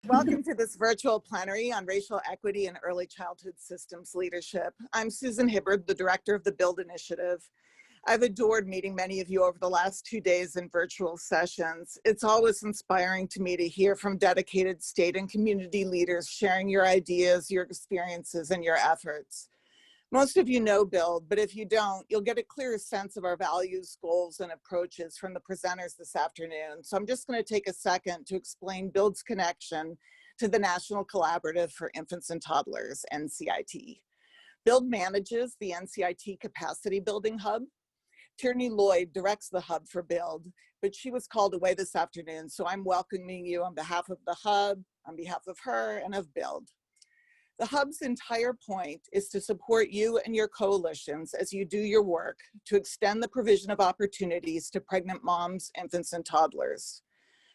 Welcome to this virtual plenary on racial equity and early childhood systems leadership. I'm Susan Hibbard, the director of the BUILD initiative. I've adored meeting many of you over the last 2 days in virtual sessions. It's always inspiring to me to hear from dedicated state and community leaders sharing your ideas, your experiences, and your efforts. Most of you know BUILD, but if you don't, you'll get a clearer sense of our values, goals, and approaches from the presenters this afternoon. So I'm just going to take a second to explain BUILD's connection to the National Collaborative for Infants and Toddlers, NCIT. BUILD manages the NCIT Capacity Building Hub. Tierney Lloyd directs the hub for BUILD, but she was called away this afternoon, so I'm welcoming you on behalf of the hub, on behalf of her, and of BUILD. The hub's entire point is to support you and your coalitions as you do your work to extend the provision of opportunities to pregnant moms, infants, and toddlers.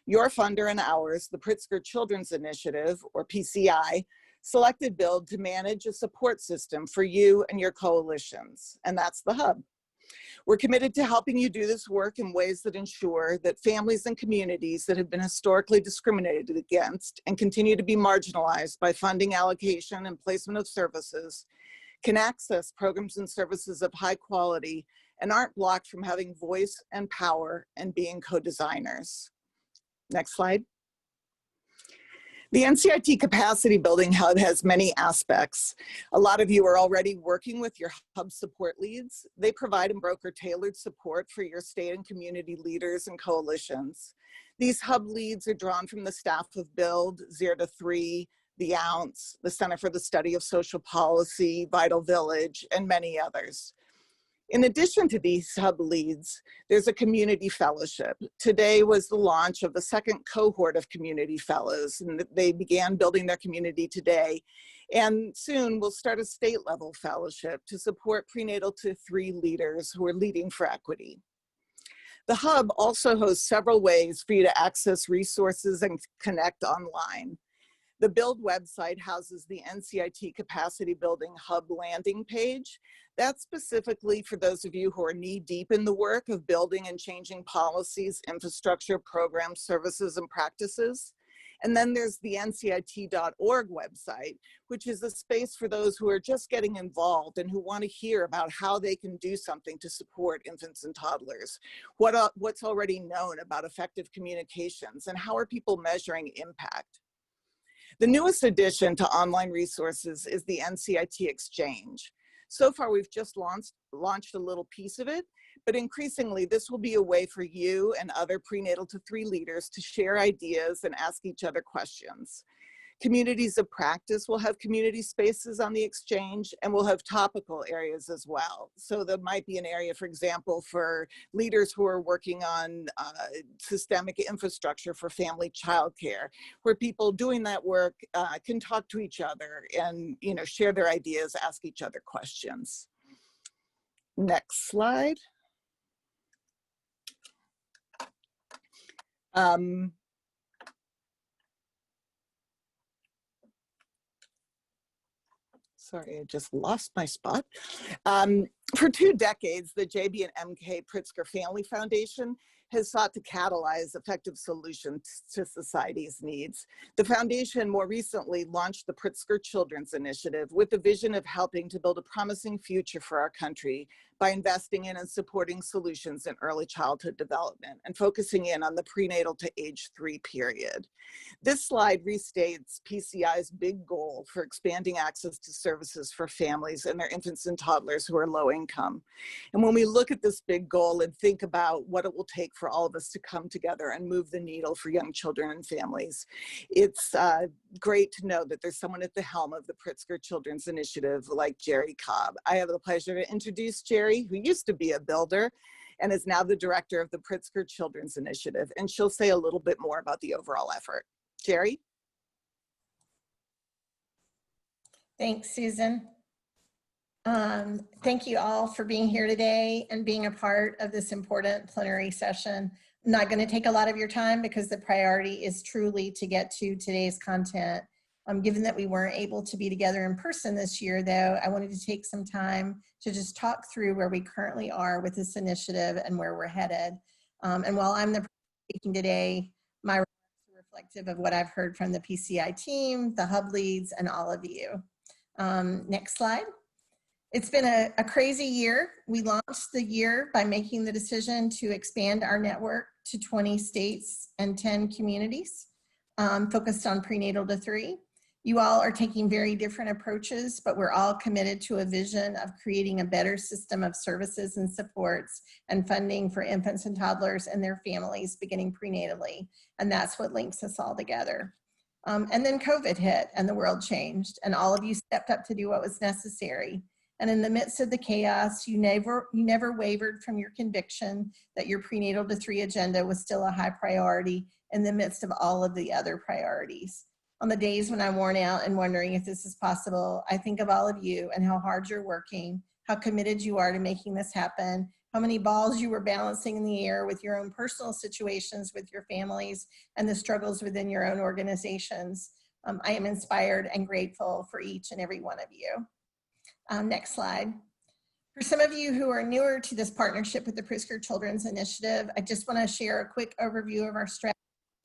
Your funder and ours, the Pritzker Children's Initiative, or PCI, selected BUILD to manage a support system for you and your coalitions, and that's the hub. We're committed to helping you do this work in ways that ensure that families and communities that have been historically discriminated against and continue to be marginalized by funding allocation and placement of services can access programs and services of high quality and aren't blocked from having voice and power and being co-designers. Next slide. The NCIT Capacity Building Hub has many aspects. A lot of you are already working with your hub support leads. They provide and broker tailored support for your state and community leaders and coalitions. These hub leads are drawn from the staff of BUILD, 0 to 3, the Ounce, the Center for the Study of Social Policy, Vital Village, and many others. In addition to these hub leads, there's a community fellowship. Today was the launch of the second cohort of community fellows, and they began building their community today. And soon we'll start a state level fellowship to support prenatal to 3 leaders who are leading for equity. The hub also hosts several ways for you to access resources and connect online. The BUILD website houses the NCIT Capacity Building Hub landing page. That's specifically for those of you who are knee-deep in the work of building and changing policies, infrastructure, programs, services, and practices. And then there's the ncit.org website, which is a space for those who are just getting involved and who want to hear about how they can do something to support infants and toddlers. What's already known about effective communications, and how are people measuring impact? The newest addition to online resources is the NCIT Exchange. So far, we've just launched a little piece of it, but increasingly, this will be a way for you and other prenatal to 3 leaders to share ideas and ask each other questions. Communities of practice will have community spaces on the Exchange, and we'll have topical areas as well. So there might be an area, for example, for leaders who are working on systemic infrastructure for family childcare, where people doing that work can talk to each other and share their ideas, ask each other questions. Next slide. Sorry, I just lost my spot. For 2 decades, the JB and MK Pritzker Family Foundation has sought to catalyze effective solutions to society's needs. The foundation more recently launched the Pritzker Children's Initiative with the vision of helping to build a promising future for our country by investing in and supporting solutions in early childhood development and focusing in on the prenatal to age 3 period. This slide restates PCI's big goal for expanding access to services for families and their infants and toddlers who are low income. And when we look at this big goal and think about what it will take for all of us to come together and move the needle for young children and families, it's great to know that there's someone at the helm of the Pritzker Children's Initiative like Gerry Cobb. I have the pleasure to introduce Sherri, who used to be a builder and is now the director of the Pritzker Children's Initiative, and she'll say a little bit more about the overall effort. Sherri? Thanks, Susan. Thank you all for being here today and being a part of this important plenary session. I'm not going to take a lot of your time because the priority is truly to get to today's content. Given that we weren't able to be together in person this year, though, I wanted to take some time to just talk through where we currently are with this initiative and where we're headed. And while I'm the person speaking today, my remarks reflective of what I've heard from the PCI team, the hub leads, and all of you. Next slide. It's been a crazy year. We launched the year by making the decision to expand our network to 20 states and 10 communities, focused on prenatal to 3. You all are taking very different approaches, but we're all committed to a vision of creating a better system of services and supports and funding for infants and toddlers and their families beginning prenatally. And that's what links us all together. And then COVID hit and the world changed, and all of you stepped up to do what was necessary. And in the midst of the chaos, you never wavered from your conviction that your prenatal to 3 agenda was still a high priority in the midst of all of the other priorities. On the days when I'm worn out and wondering if this is possible, I think of all of you and how hard you're working, how committed you are to making this happen, how many balls you were balancing in the air with your own personal situations with your families and the struggles within your own organizations. I am inspired and grateful for each and every one of you. Next slide. For some of you who are newer to this partnership with the Pritzker Children's Initiative, I just want to share a quick overview of our strategy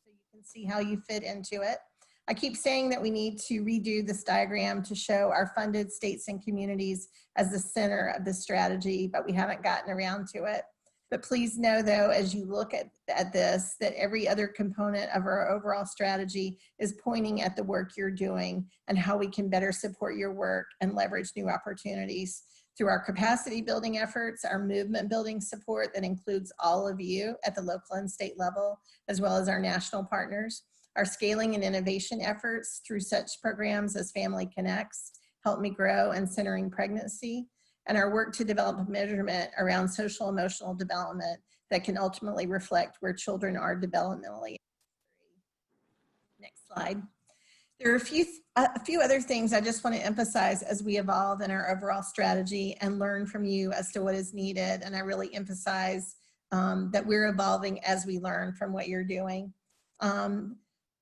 so you can see how you fit into it. I keep saying that we need to redo this diagram to show our funded states and communities as the center of the strategy, but we haven't gotten around to it. But please know though, as you look at this, that every other component of our overall strategy is pointing at the work you're doing and how we can better support your work and leverage new opportunities through our capacity building efforts, our movement building support that includes all of you at the local and state level, as well as our national partners, our scaling and innovation efforts through such programs as Family Connects, Help Me Grow, and Centering Pregnancy, and our work to develop a measurement around social emotional development that can ultimately reflect where children are developmentally. Next slide. There are a few other things I just want to emphasize as we evolve in our overall strategy and learn from you as to what is needed. And I really emphasize that we're evolving as we learn from what you're doing.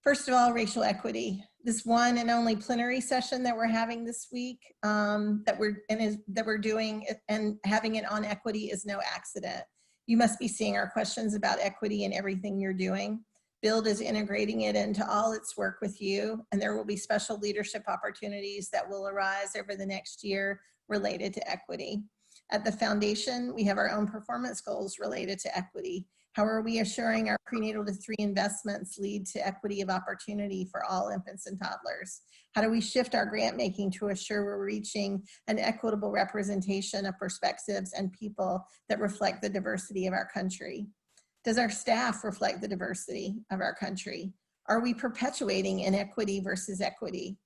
First of all, racial equity. This one and only plenary session that we're having this week, that we're doing and having it on equity is no accident. You must be seeing our questions about equity in everything you're doing. Build is integrating it into all its work with you, and there will be special leadership opportunities that will arise over the next year related to equity. At the foundation, we have our own performance goals related to equity. How are we assuring our prenatal to 3 investments lead to equity of opportunity for all infants and toddlers? How do we shift our grant making to assure we're reaching an equitable representation of perspectives and people that reflect the diversity of our country? Does our staff reflect the diversity of our country? Are we perpetuating inequity versus equity?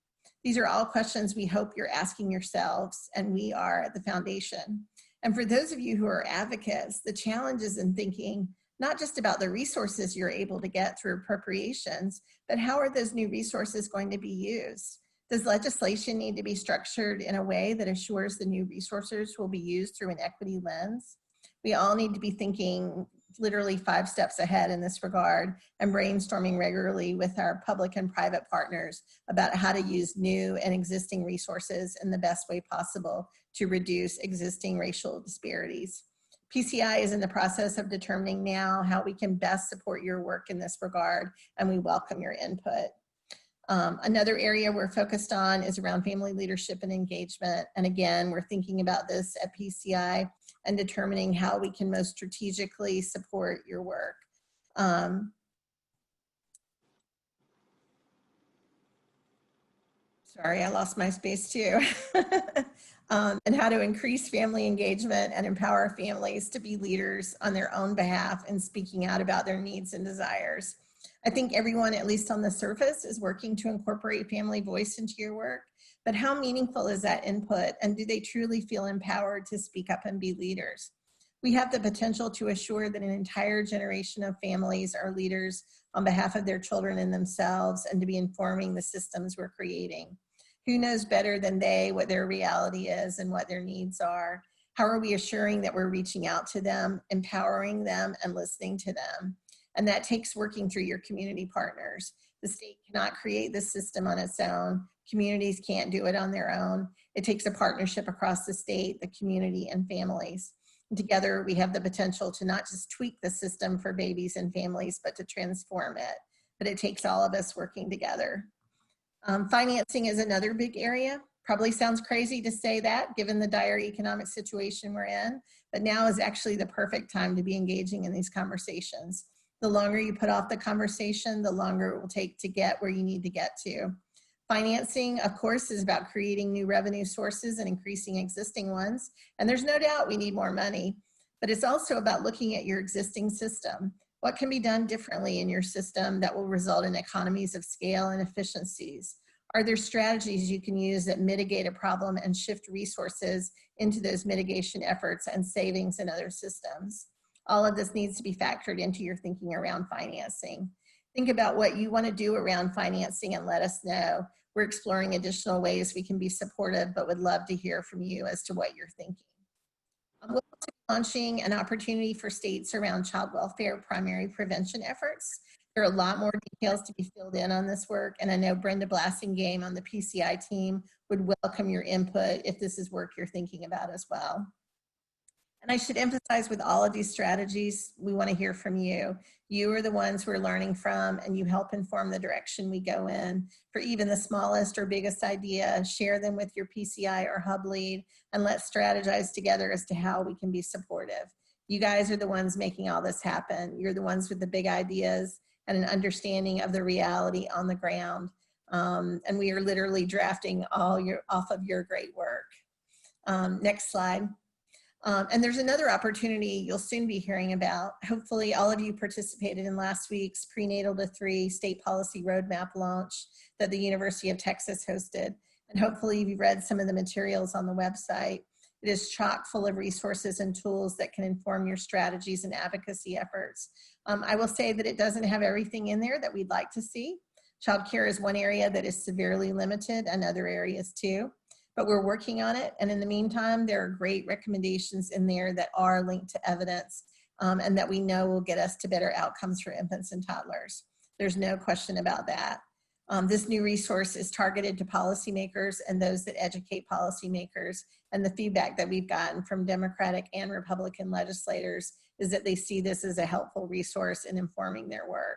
These are all questions we hope you're asking yourselves, and we are at the foundation. And for those of you who are advocates, the challenge is in thinking not just about the resources you're able to get through appropriations, but how are those new resources going to be used? Does legislation need to be structured in a way that assures the new resources will be used through an equity lens? We all need to be thinking literally 5 steps ahead in this regard and brainstorming regularly with our public and private partners about how to use new and existing resources in the best way possible to reduce existing racial disparities. PCI is in the process of determining now how we can best support your work in this regard, and we welcome your input. Another area we're focused on is around family leadership and engagement. And again, we're thinking about this at PCI and determining how we can most strategically support your work. Sorry, I lost my space too. And how to increase family engagement and empower families to be leaders on their own behalf and speaking out about their needs and desires. I think everyone, at least on the surface, is working to incorporate family voice into your work, but how meaningful is that input, and do they truly feel empowered to speak up and be leaders? We have the potential to assure that an entire generation of families are leaders on behalf of their children and themselves, and to be informing the systems we're creating. Who knows better than they what their reality is and what their needs are? How are we assuring that we're reaching out to them, empowering them, and listening to them? And that takes working through your community partners. The state cannot create this system on its own. Communities can't do it on their own. It takes a partnership across the state, the community, and families. And together, we have the potential to not just tweak the system for babies and families, but to transform it. but it takes all of us working together. Financing is another big area. Probably sounds crazy to say that given the dire economic situation we're in, but now is actually the perfect time to be engaging in these conversations. The longer you put off the conversation, the longer it will take to get where you need to get to. Financing, of course, is about creating new revenue sources and increasing existing ones. And there's no doubt we need more money, but it's also about looking at your existing system. What can be done differently in your system that will result in economies of scale and efficiencies? Are there strategies you can use that mitigate a problem and shift resources into those mitigation efforts and savings in other systems? All of this needs to be factored into your thinking around financing. Think about what you want to do around financing and let us know. We're exploring additional ways we can be supportive, but would love to hear from you as to what you're thinking. We'll also be launching an opportunity for states around child welfare primary prevention efforts. There are a lot more details to be filled in on this work, and I know Brenda Blassingame on the PCI team would welcome your input if this is work you're thinking about as well. And I should emphasize with all of these strategies, we want to hear from you. You are the ones we're learning from, and you help inform the direction we go in. For even the smallest or biggest idea, share them with your PCI or hub lead, and let's strategize together as to how we can be supportive. You guys are the ones making all this happen. You're the ones with the big ideas and an understanding of the reality on the ground. And we are literally drafting off of your great work. Next slide. And there's another opportunity you'll soon be hearing about. Hopefully all of you participated in last week's Prenatal to 3 State Policy Roadmap launch that the University of Texas hosted. And hopefully you've read some of the materials on the website. It is chock full of resources and tools that can inform your strategies and advocacy efforts. I will say that it doesn't have everything in there that we'd like to see. Childcare is one area that is severely limited, and other areas too. But we're working on it. And in the meantime, there are great recommendations in there that are linked to evidence and that we know will get us to better outcomes for infants and toddlers. There's no question about that. This new resource is targeted to policymakers and those that educate policymakers. And the feedback that we've gotten from Democratic and Republican legislators is that they see this as a helpful resource in informing their work.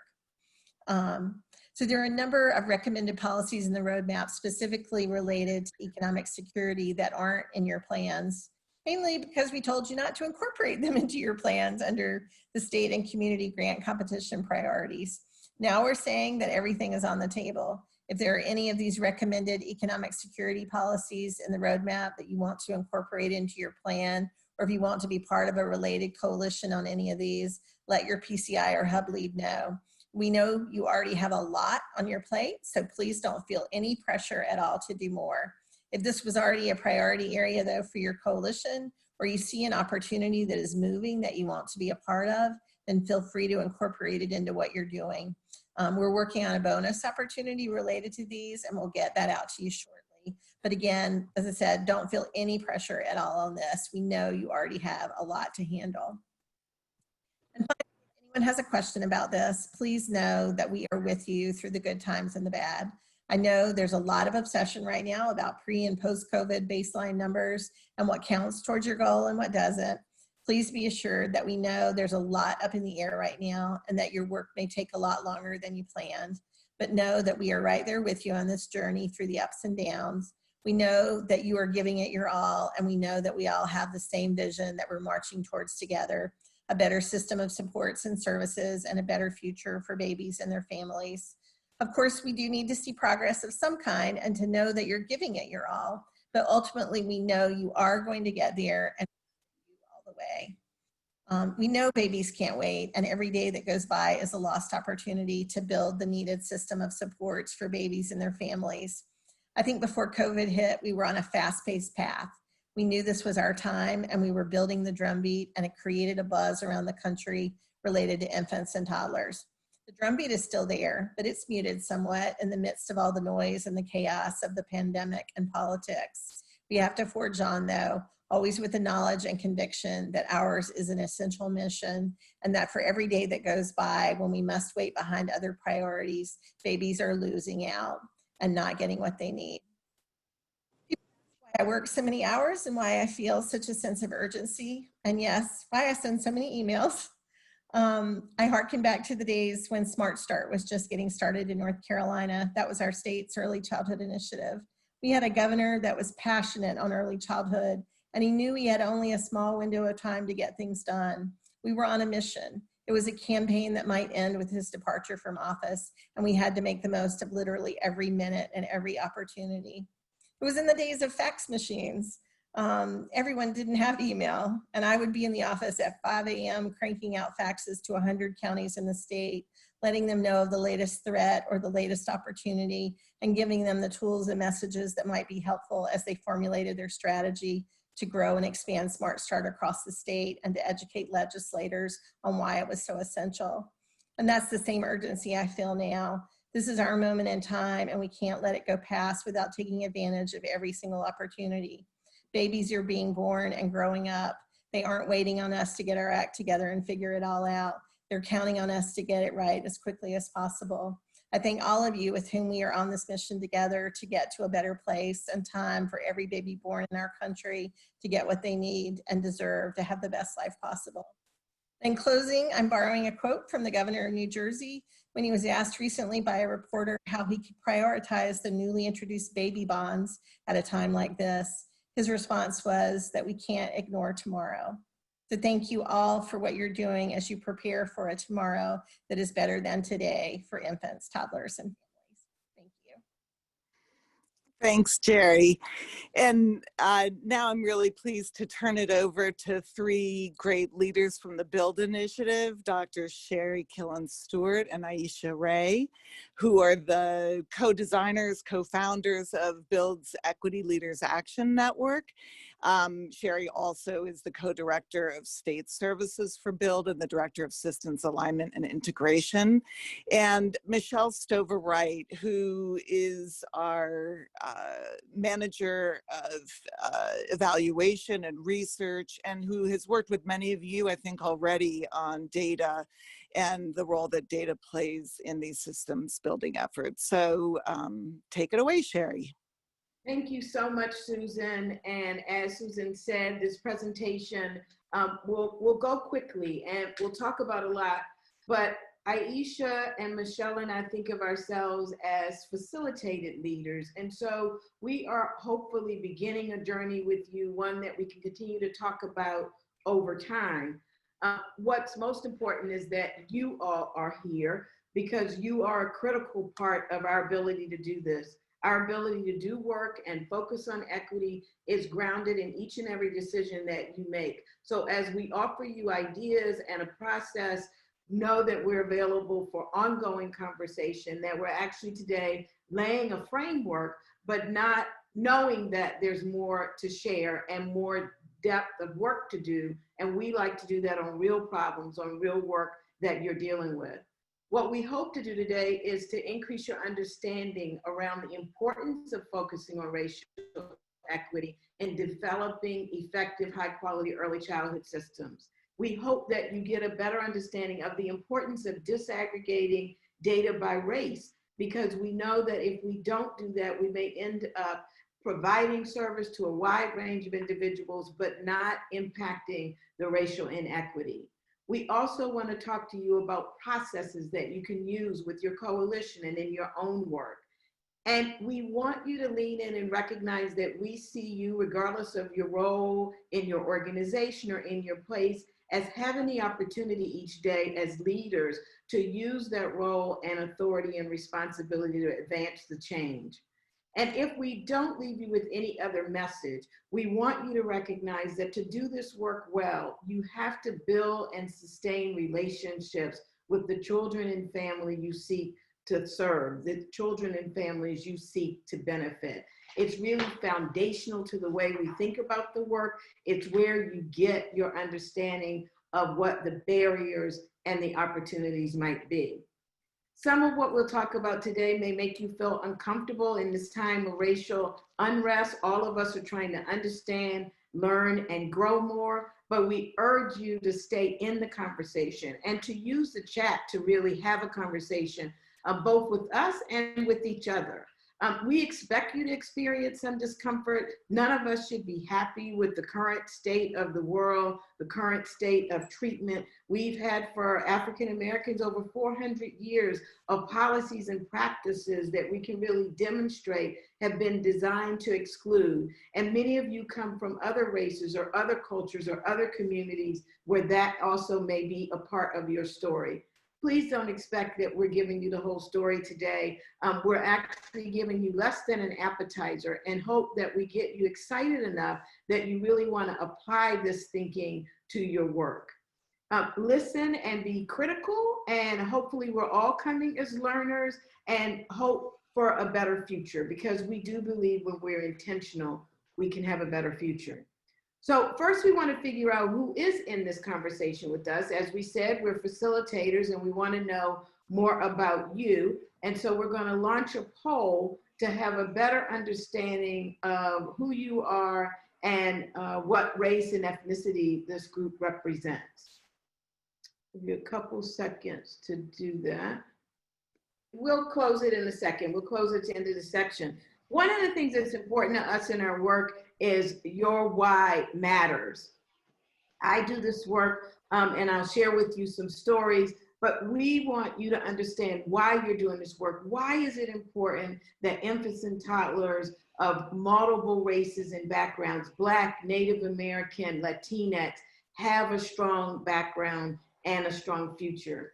So there are a number of recommended policies in the roadmap specifically related to economic security that aren't in your plans, mainly because we told you not to incorporate them into your plans under the state and community grant competition priorities. Now we're saying that everything is on the table. If there are any of these recommended economic security policies in the roadmap that you want to incorporate into your plan, or if you want to be part of a related coalition on any of these, let your PCI or hub lead know. We know you already have a lot on your plate, so please don't feel any pressure at all to do more. If this was already a priority area though for your coalition, or you see an opportunity that is moving that you want to be a part of, then feel free to incorporate it into what you're doing. We're working on a bonus opportunity related to these, and we'll get that out to you shortly. But again, as I said, don't feel any pressure at all on this. We know you already have a lot to handle. And finally, if anyone has a question about this, please know that we are with you through the good times and the bad. I know there's a lot of obsession right now about pre and post-COVID baseline numbers and what counts towards your goal and what doesn't. Please be assured that we know there's a lot up in the air right now and that your work may take a lot longer than you planned, but know that we are right there with you on this journey through the ups and downs. We know that you are giving it your all, and we know that we all have the same vision that we're marching towards together, a better system of supports and services and a better future for babies and their families. Of course, we do need to see progress of some kind and to know that you're giving it your all, but ultimately we know you are going to get there and all the way. We know babies can't wait, and every day that goes by is a lost opportunity to build the needed system of supports for babies and their families. I think before COVID hit, we were on a fast-paced path. We knew this was our time, and we were building the drumbeat, and it created a buzz around the country related to infants and toddlers. The drumbeat is still there, but it's muted somewhat in the midst of all the noise and the chaos of the pandemic and politics. We have to forge on, though, always with the knowledge and conviction that ours is an essential mission, and that for every day that goes by when we must wait behind other priorities, babies are losing out and not getting what they need. Why I work so many hours and why I feel such a sense of urgency, and yes, why I send so many emails. I harken back to the days when Smart Start was just getting started in North Carolina. That was our state's early childhood initiative. We had a governor that was passionate on early childhood, and he knew he had only a small window of time to get things done. We were on a mission. It was a campaign that might end with his departure from office, and we had to make the most of literally every minute and every opportunity. It was in the days of fax machines. Everyone didn't have email, and I would be in the office at 5 a.m. cranking out faxes to 100 counties in the state, letting them know of the latest threat or the latest opportunity, and giving them the tools and messages that might be helpful as they formulated their strategy to grow and expand Smart Start across the state and to educate legislators on why it was so essential. And that's the same urgency I feel now. This is our moment in time, and we can't let it go past without taking advantage of every single opportunity. Babies are being born and growing up. They aren't waiting on us to get our act together and figure it all out. They're counting on us to get it right as quickly as possible. I thank all of you with whom we are on this mission together to get to a better place and time for every baby born in our country to get what they need and deserve to have the best life possible. In closing, I'm borrowing a quote from the governor of New Jersey when he was asked recently by a reporter how he could prioritize the newly introduced baby bonds at a time like this. His response was that we can't ignore tomorrow. So thank you all for what you're doing as you prepare for a tomorrow that is better than today for infants, toddlers, and families. Thank you. Thanks, Gerry. And now I'm really pleased to turn it over to three great leaders from the BUILD initiative, Dr. Sherri, Killins, Stewart, and Aisha Ray, who are the co-designers, co-founders of BUILD's Equity Leaders Action Network. Sherri also is the co-director of state services for BUILD and the director of systems alignment and integration. And Michelle Stover Wright, who is our manager of evaluation and research, and who has worked with many of you, I think, already on data and the role that data plays in these systems building efforts. So take it away, Sherri. Thank you so much, Susan. And as Susan said, this presentation will go quickly and we'll talk about a lot, but Aisha and Michelle and I think of ourselves as facilitated leaders. And so we are hopefully beginning a journey with you, one that we can continue to talk about over time. What's most important is that you all are here because you are a critical part of our ability to do this. Our ability to do work and focus on equity is grounded in each and every decision that you make. So as we offer you ideas and a process, know that we're available for ongoing conversation, that we're actually today laying a framework, but not knowing that there's more to share and more depth of work to do. And we like to do that on real problems, on real work that you're dealing with. What we hope to do today is to increase your understanding around the importance of focusing on racial equity and developing effective, high quality early childhood systems. We hope that you get a better understanding of the importance of disaggregating data by race, because we know that if we don't do that, we may end up providing service to a wide range of individuals, but not impacting the racial inequity. We also want to talk to you about processes that you can use with your coalition and in your own work. And we want you to lean in and recognize that we see you, regardless of your role in your organization or in your place, as having the opportunity each day as leaders to use that role and authority and responsibility to advance the change. And if we don't leave you with any other message, we want you to recognize that to do this work well, you have to build and sustain relationships with the children and family you seek to serve, the children and families you seek to benefit. It's really foundational to the way we think about the work. It's where you get your understanding of what the barriers and the opportunities might be. Some of what we'll talk about today may make you feel uncomfortable in this time of racial unrest. All of us are trying to understand, learn, and grow more, but we urge you to stay in the conversation and to use the chat to really have a conversation, both with us and with each other. We expect you to experience some discomfort. None of us should be happy with the current state of the world, the current state of treatment. We've had for African Americans over 400 years of policies and practices that we can really demonstrate have been designed to exclude. And many of you come from other races or other cultures or other communities where that also may be a part of your story. Please don't expect that we're giving you the whole story today. We're actually giving you less than an appetizer and hope that we get you excited enough that you really want to apply this thinking to your work. Listen and be critical, and hopefully we're all coming as learners and hope for a better future, because we do believe when we're intentional, we can have a better future. So first we want to figure out who is in this conversation with us. As we said, we're facilitators and we want to know more about you. And so we're going to launch a poll to have a better understanding of who you are and what race and ethnicity this group represents. Give you a couple seconds to do that. We'll close it in a second. We'll close it at the end of the section. One of the things that's important to us in our work is your why matters. I do this work and I'll share with you some stories, but we want you to understand why you're doing this work. Why is it important that infants and toddlers of multiple races and backgrounds, Black, Native American, Latinx, have a strong background and a strong future?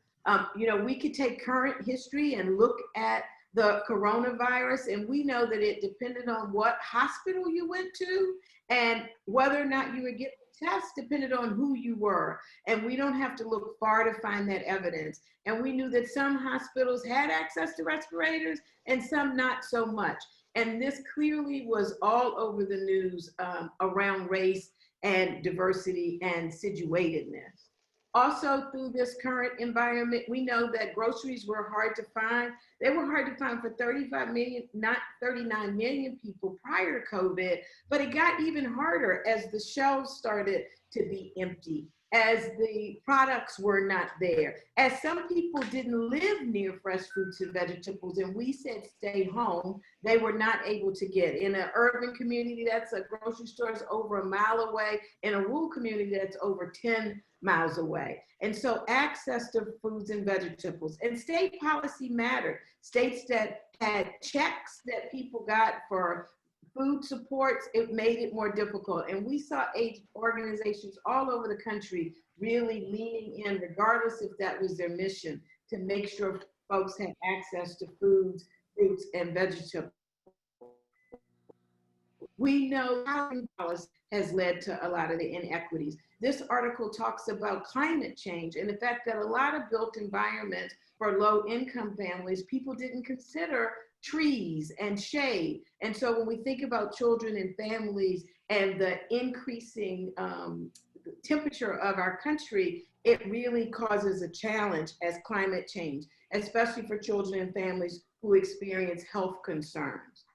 You know, we could take current history and look at the coronavirus, and we know that it depended on what hospital you went to and whether or not you would get the test depended on who you were. And we don't have to look far to find that evidence. And we knew that some hospitals had access to respirators and some not so much. And this clearly was all over the news around race and diversity and situatedness. Also, through this current environment, we know that groceries were hard to find. They were hard to find for 35 million, not 39 million people prior to COVID, but it got even harder as the shelves started to be empty, as the products were not there, as some people didn't live near fresh fruits and vegetables, and we said stay home, they were not able to get. In an urban community, that's a grocery store is over a mile away. In a rural community, that's over 10 miles away. And so access to foods and vegetables, and state policy mattered. States that had checks that people got for food supports, it made it more difficult. And we saw aid organizations all over the country really leaning in, regardless if that was their mission, to make sure folks had access to foods, fruits, and vegetables. We know housing policy has led to a lot of the inequities. This article talks about climate change and the fact that a lot of built environments for low-income families, people didn't consider trees and shade. And so when we think about children and families and the increasing temperature of our country, it really causes a challenge as climate change, especially for children and families who experience health concerns.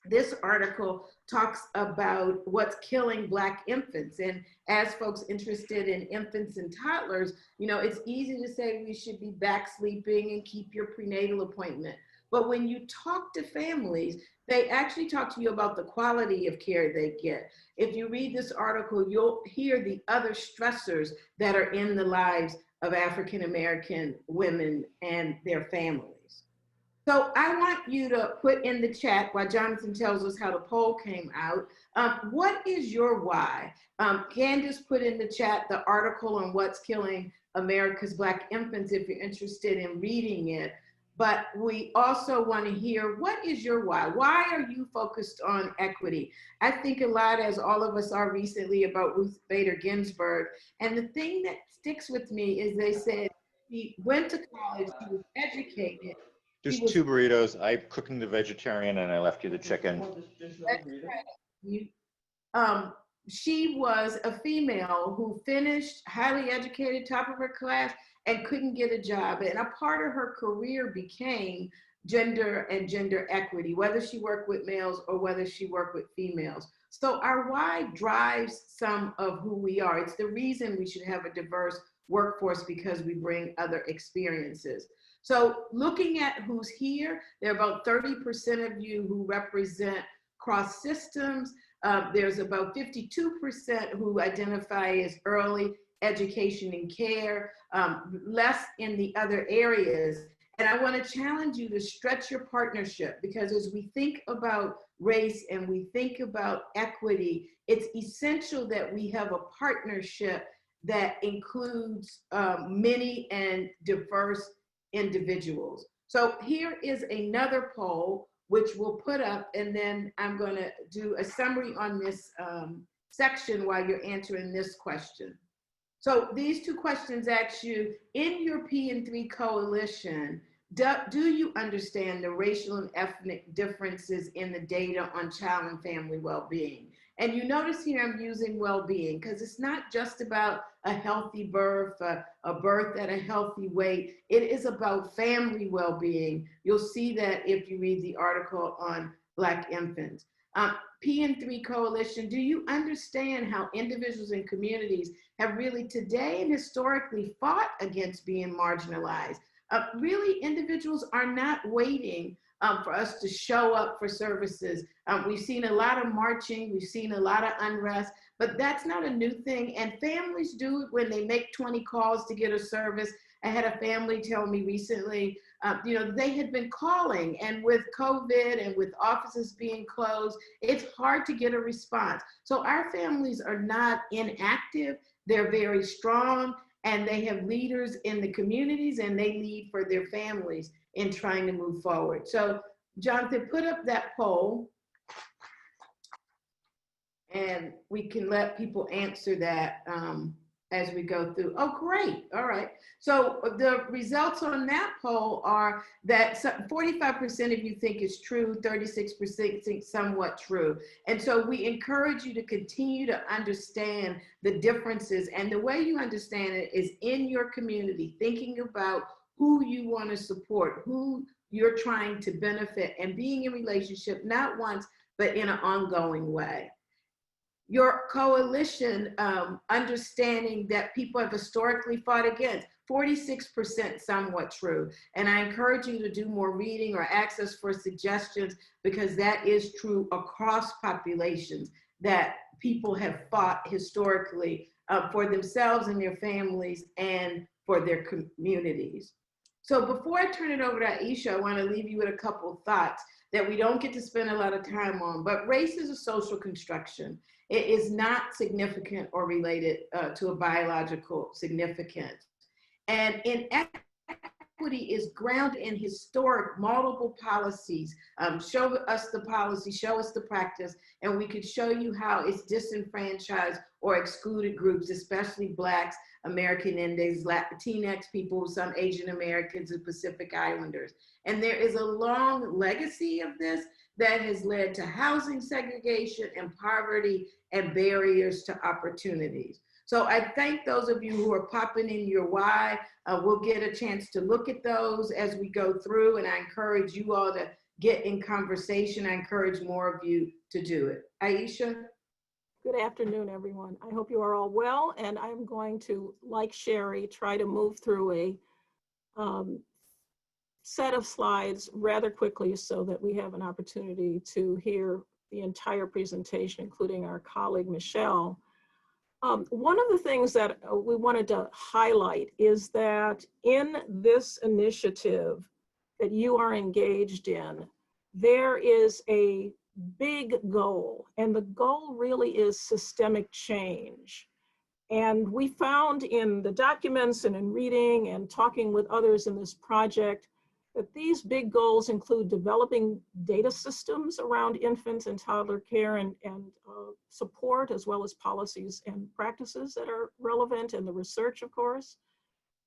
This article talks about what's killing Black infants. And as folks interested in infants and toddlers, you know, it's easy to say we should be back sleeping and keep your prenatal appointment. But when you talk to families, they actually talk to you about the quality of care they get. If you read this article, you'll hear the other stressors that are in the lives of African American women and their families. So I want you to put in the chat while Jonathan tells us how the poll came out. What is your why? Candace put in the chat the article on what's killing America's Black infants if you're interested in reading it. But we also want to hear, what is your why? Why are you focused on equity? I think a lot, as all of us are recently, about Ruth Bader Ginsburg. And the thing that sticks with me is they said she went to college, she was educated. There's 2 burritos. I'm cooking the vegetarian and I left you the chicken. She was a female who finished, highly educated, top of her class, and couldn't get a job. And a part of her career became gender and gender equity, whether she worked with males or whether she worked with females. So our why drives some of who we are. It's the reason we should have a diverse workforce, because we bring other experiences. So looking at who's here, there are about 30% of you who represent cross systems. There's about 52% who identify as early education and care, less in the other areas. And I want to challenge you to stretch your partnership, because as we think about race and we think about equity, it's essential that we have a partnership that includes many and diverse individuals. So here is another poll, which we'll put up, and then I'm going to do a summary on this section while you're answering this question. So these two questions ask you, in your P&3 coalition, do you understand the racial and ethnic differences in the data on child and family well-being? And you notice here I'm using well-being because it's not just about a healthy birth, a birth at a healthy weight. It is about family well-being. You'll see that if you read the article on Black infants. P&3 Coalition, do you understand how individuals and communities have really today and historically fought against being marginalized? Really, individuals are not waiting for us to show up for services. We've seen a lot of marching, we've seen a lot of unrest, but that's not a new thing. And families do it when they make 20 calls to get a service. I had a family tell me recently, they had been calling, and with COVID and with offices being closed, it's hard to get a response. So our families are not inactive, they're very strong, and they have leaders in the communities, and they lead for their families in trying to move forward. So Jonathan, put up that poll, and we can let people answer that as we go through. Oh, great. All right. So the results on that poll are that 45% of you think it's true, 36% think somewhat true. And so we encourage you to continue to understand the differences. And the way you understand it is in your community, thinking about who you want to support, who you're trying to benefit, and being in relationship, not once, but in an ongoing way. Your coalition, understanding that people have historically fought against, 46% somewhat true. And I encourage you to do more reading or access for suggestions, because that is true across populations, that people have fought historically for themselves and their families and for their communities. So before I turn it over to Aisha, I want to leave you with a couple of thoughts that we don't get to spend a lot of time on, but race is a social construction. It is not significant or related to a biological significance. And inequity is grounded in historic multiple policies. Show us the policy, show us the practice, and we could show you how it's disenfranchised or excluded groups, especially Blacks, American Indians, Latinx people, some Asian Americans, and Pacific Islanders. And there is a long legacy of this that has led to housing segregation and poverty and barriers to opportunities. So I thank those of you who are popping in your why. We'll get a chance to look at those as we go through, and I encourage you all to get in conversation. I encourage more of you to do it. Aisha? Good afternoon, everyone. I hope you are all well, and I'm going to, like Sherri, try to move through a set of slides rather quickly so that we have an opportunity to hear the entire presentation, including our colleague, Michelle. One of the things that we wanted to highlight is that in this initiative that you are engaged in, there is a big goal, and the goal really is systemic change. And we found in the documents and in reading and talking with others in this project that these big goals include developing data systems around infant and toddler care and support, as well as policies and practices that are relevant, and the research, of course,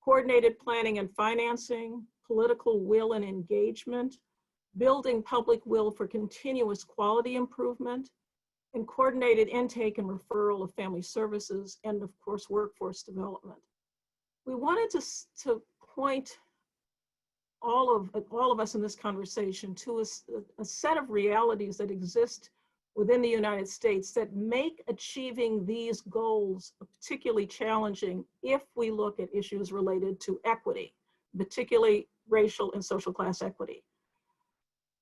coordinated planning and financing, political will and engagement, building public will for continuous quality improvement, and coordinated intake and referral of family services, and of course, workforce development. We wanted to point all of us in this conversation to a set of realities that exist within the United States that make achieving these goals particularly challenging if we look at issues related to equity, particularly racial and social class equity.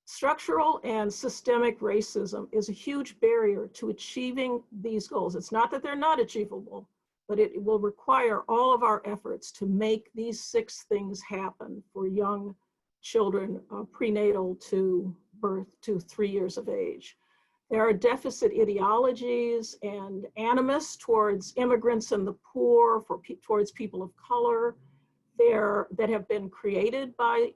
Structural and systemic racism is a huge barrier to achieving these goals. It's not that they're not achievable, but it will require all of our efforts to make these 6 things happen for young children prenatal to birth to 3 years of age. There are deficit ideologies and animus towards immigrants and the poor, towards people of color, that have been created by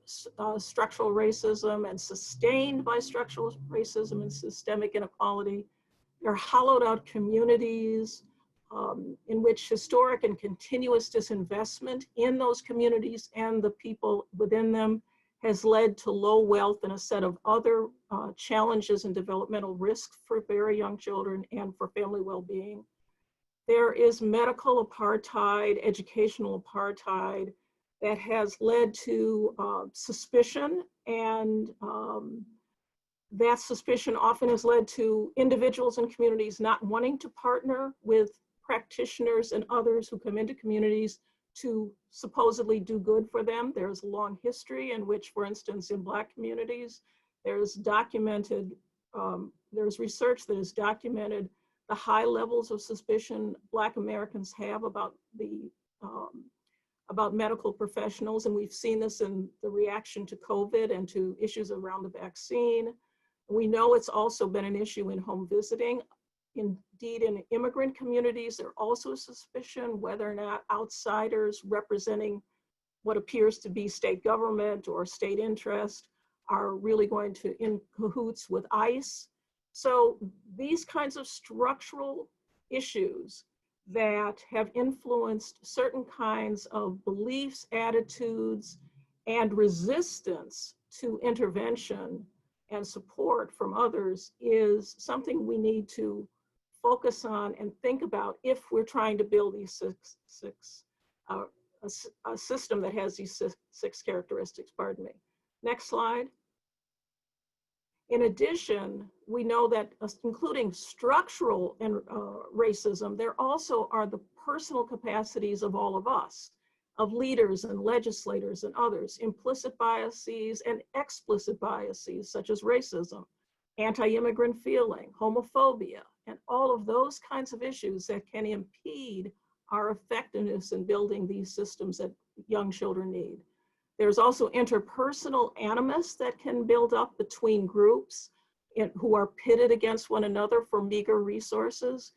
structural racism and sustained by structural racism and systemic inequality. There are hollowed out communities in which historic and continuous disinvestment in those communities and the people within them has led to low wealth and a set of other challenges and developmental risks for very young children and for family well-being. There is medical apartheid, educational apartheid that has led to suspicion, and that suspicion often has led to individuals and communities not wanting to partner with practitioners and others who come into communities to supposedly do good for them. There's a long history in which, for instance, in Black communities, there's research that has documented the high levels of suspicion Black Americans have about medical professionals, and we've seen this in the reaction to COVID and to issues around the vaccine. We know it's also been an issue in home visiting. Indeed, in immigrant communities, there's also suspicion whether or not outsiders representing what appears to be state government or state interest are really going to in cahoots with ICE. So these kinds of structural issues that have influenced certain kinds of beliefs, attitudes, and resistance to intervention and support from others is something we need to focus on and think about if we're trying to build these a system that has these six characteristics, pardon me. Next slide. In addition, we know that including structural and racism, there also are the personal capacities of all of us, of leaders and legislators and others, implicit biases and explicit biases such as racism, anti-immigrant feeling, homophobia, and all of those kinds of issues that can impede our effectiveness in building these systems that young children need. There's also interpersonal animus that can build up between groups who are pitted against one another for meager resources.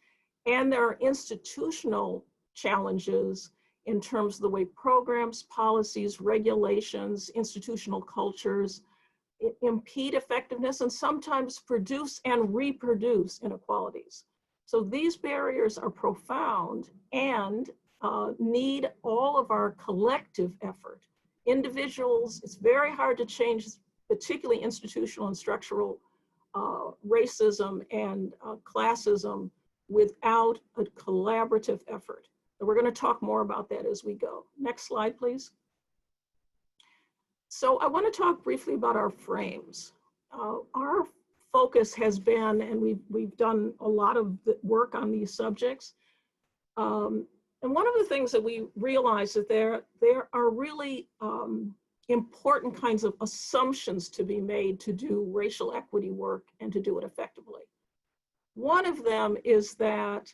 And there are institutional challenges in terms of the way programs, policies, regulations, institutional cultures impede effectiveness and sometimes produce and reproduce inequalities. So these barriers are profound and need all of our collective effort. Individuals, it's very hard to change, particularly institutional and structural racism and classism without a collaborative effort. And we're going to talk more about that as we go. Next slide, please. So I want to talk briefly about our frames. Our focus has been, and we've done a lot of work on these subjects. And one of the things that we realize is there are really important kinds of assumptions to be made to do racial equity work and to do it effectively. One of them is that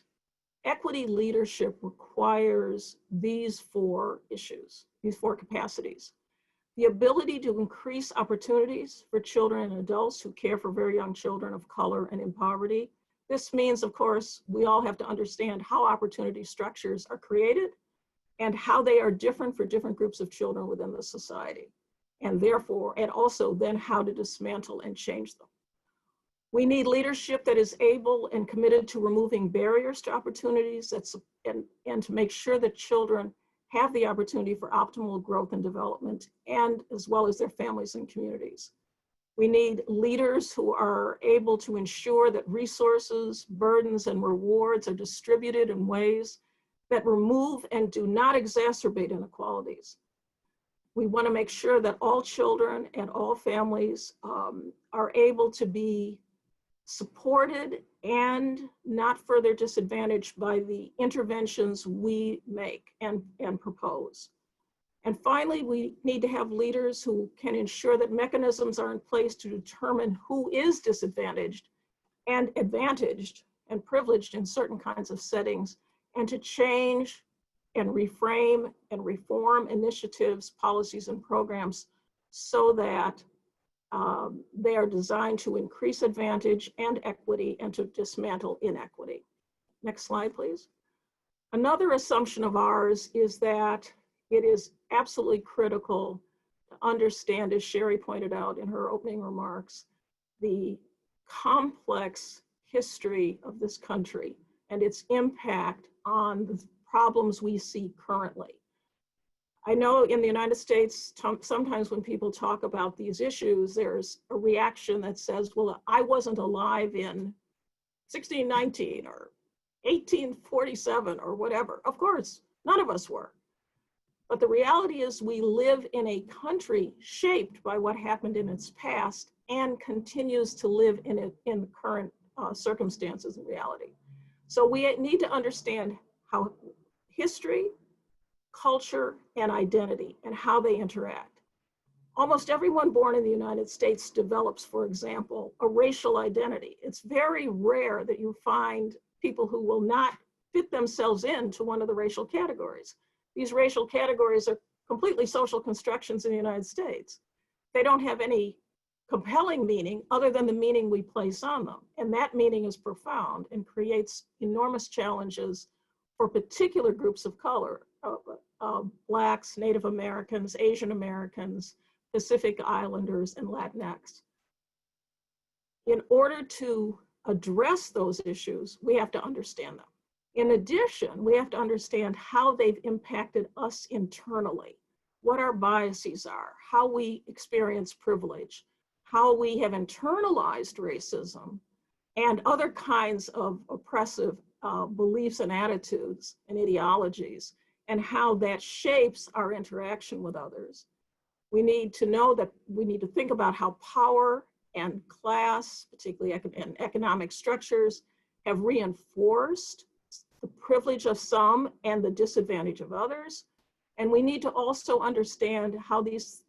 equity leadership requires these 4 issues, these 4 capacities. The ability to increase opportunities for children and adults who care for very young children of color and in poverty. This means, of course, we all have to understand how opportunity structures are created and how they are different for different groups of children within the society. And therefore, and also then how to dismantle and change them. We need leadership that is able and committed to removing barriers to opportunities and to make sure that children have the opportunity for optimal growth and development, and as well as their families and communities. We need leaders who are able to ensure that resources, burdens, and rewards are distributed in ways that remove and do not exacerbate inequalities. We want to make sure that all children and all families are able to be supported and not further disadvantaged by the interventions we make and propose. And finally, we need to have leaders who can ensure that mechanisms are in place to determine who is disadvantaged and advantaged and privileged in certain kinds of settings, and to change and reframe and reform initiatives, policies, and programs so that they are designed to increase advantage and equity and to dismantle inequity. Next slide, please. Another assumption of ours is that it is absolutely critical to understand, as Sherri pointed out in her opening remarks, the complex history of this country and its impact on the problems we see currently. I know in the United States, sometimes when people talk about these issues, there's a reaction that says, well, I wasn't alive in 1619 or 1847 or whatever. Of course, none of us were. But the reality is we live in a country shaped by what happened in its past and continues to live in it in current circumstances and reality. So we need to understand how history, culture, and identity and how they interact. Almost everyone born in the United States develops, for example, a racial identity. It's very rare that you find people who will not fit themselves into one of the racial categories. These racial categories are completely social constructions in the United States. They don't have any compelling meaning other than the meaning we place on them. And that meaning is profound and creates enormous challenges for particular groups of color, Blacks, Native Americans, Asian Americans, Pacific Islanders, and Latinx. In order to address those issues, we have to understand them. In addition, we have to understand how they've impacted us internally, what our biases are, how we experience privilege, how we have internalized racism and other kinds of oppressive beliefs and attitudes and ideologies, and how that shapes our interaction with others. We need to know that we need to think about how power and class, particularly economic structures, have reinforced the privilege of some and the disadvantage of others. And we need to also understand how these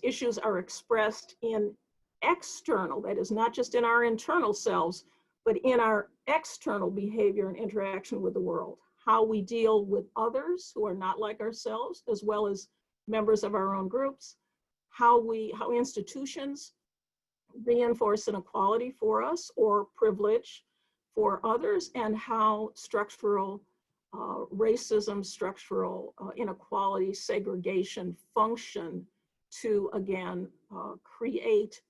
issues are expressed in external, that is not just in our internal selves, but in our external behavior and interaction with the world, how we deal with others who are not like ourselves, as well as members of our own groups, how institutions reinforce inequality for us or privilege for others, and how structural racism, structural inequality, segregation function to, again, create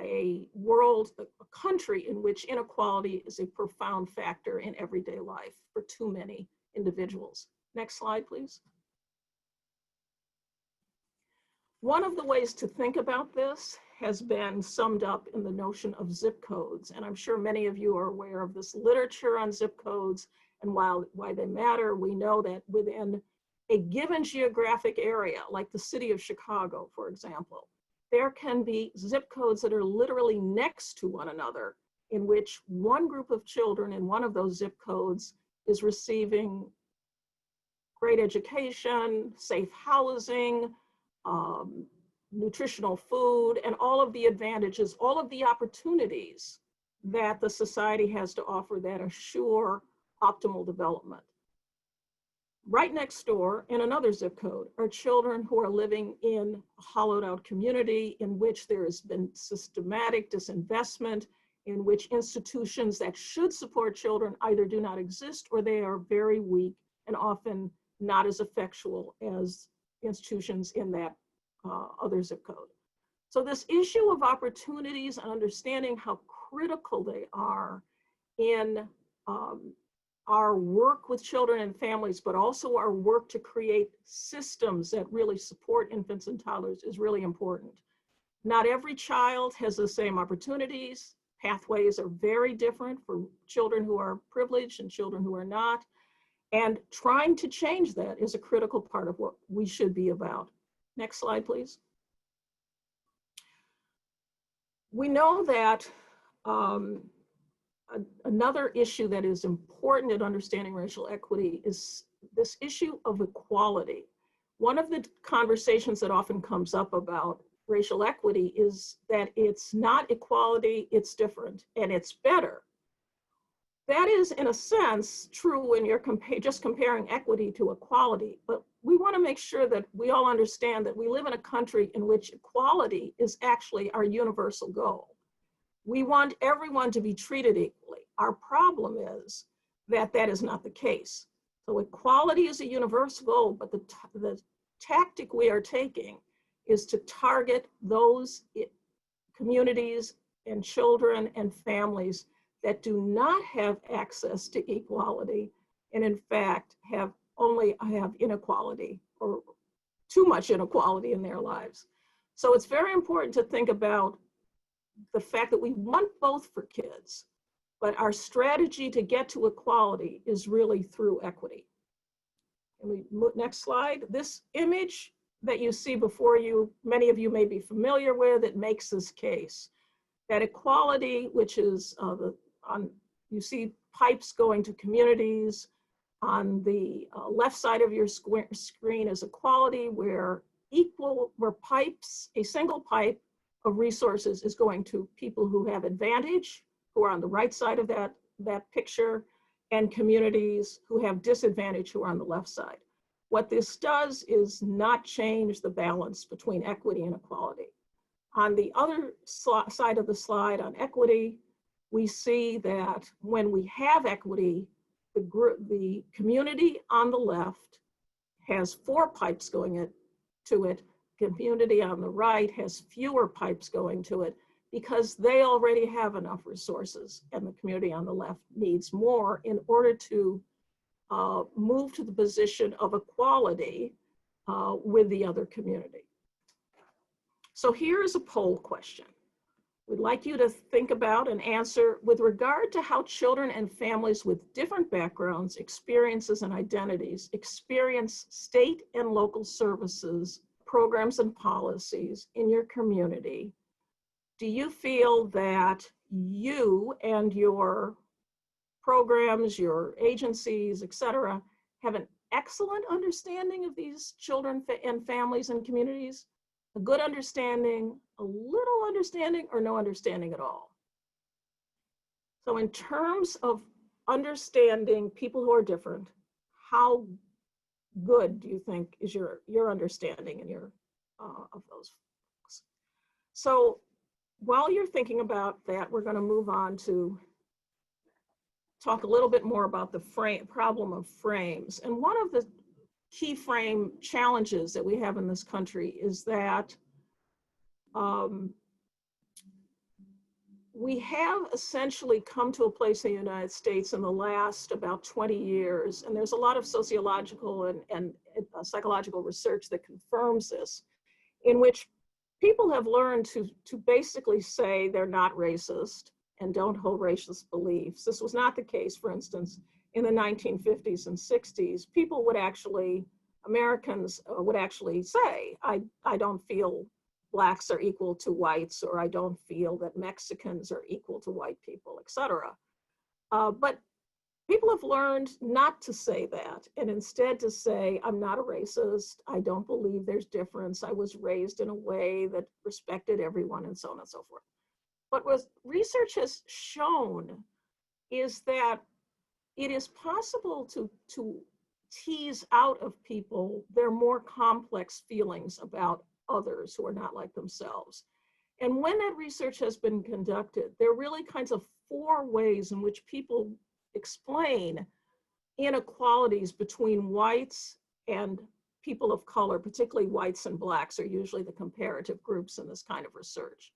a world, a country in which inequality is a profound factor in everyday life for too many individuals. Next slide, please. One of the ways to think about this has been summed up in the notion of zip codes. And I'm sure many of you are aware of this literature on zip codes and why they matter. We know that within a given geographic area, like the city of Chicago, for example, there can be zip codes that are literally next to one another, in which one group of children in one of those zip codes is receiving great education, safe housing, nutritional food, and all of the advantages, all of the opportunities that the society has to offer that assure optimal development. Right next door, in another zip code, are children who are living in a hollowed out community in which there has been systematic disinvestment, in which institutions that should support children either do not exist or they are very weak and often not as effectual as institutions in that other zip code. So this issue of opportunities and understanding how critical they are in our work with children and families, but also our work to create systems that really support infants and toddlers is really important. Not every child has the same opportunities. Pathways are very different for children who are privileged and children who are not. And trying to change that is a critical part of what we should be about. Next slide, please. We know that another issue that is important in understanding racial equity is this issue of equality. one of the conversations that often comes up about racial equity is that it's not equality, it's different, and it's better. That is, in a sense, true when you're just comparing equity to equality, but we want to make sure that we all understand that we live in a country in which equality is actually our universal goal. We want everyone to be treated equally. Our problem is that that is not the case. So equality is a universal goal, but the tactic we are taking is to target those communities and children and families that do not have access to equality, and in fact only have inequality or too much inequality in their lives. So it's very important to think about the fact that we want both for kids, but our strategy to get to equality is really through equity. Next slide. This image that you see before you, many of you may be familiar with, it makes this case. That equality, which is you see pipes going to communities. On the left side of your screen is equality, where pipes, a single pipe of resources is going to people who have advantage, who are on the right side of that picture, and communities who have disadvantage, who are on the left side. What this does is not change the balance between equity and equality. On the other side of the slide on equity, we see that when we have equity, the community on the left has 4 pipes going to it. Community on the right has fewer pipes going to it because they already have enough resources, and the community on the left needs more in order to move to the position of equality with the other community. So here's a poll question. We'd like you to think about and answer with regard to how children and families with different backgrounds, experiences, and identities experience state and local services, programs, and policies in your community. Do you feel that you and your programs, your agencies, et cetera, have an excellent understanding of these children and families and communities? A good understanding, a little understanding, or no understanding at all? So in terms of understanding people who are different, how good do you think is your understanding and of those folks? So while you're thinking about that, we're going to move on to talk a little bit more about the problem of frames. And one of the key frame challenges that we have in this country is that we have essentially come to a place in the United States in the last about 20 years, and there's a lot of sociological and psychological research that confirms this, in which people have learned to basically say they're not racist and don't hold racist beliefs. This was not the case, for instance, in the 1950s and 60s. People would actually, Americans would actually say, I don't feel Blacks are equal to whites, or I don't feel that Mexicans are equal to white people, et cetera. But people have learned not to say that, and instead to say, I'm not a racist, I don't believe there's difference, I was raised in a way that respected everyone, and so on and so forth. But what research has shown is that it is possible to tease out of people their more complex feelings about others who are not like themselves. And when that research has been conducted, there are really kinds of 4 ways in which people explain inequalities between whites and people of color, particularly whites and Blacks are usually the comparative groups in this kind of research.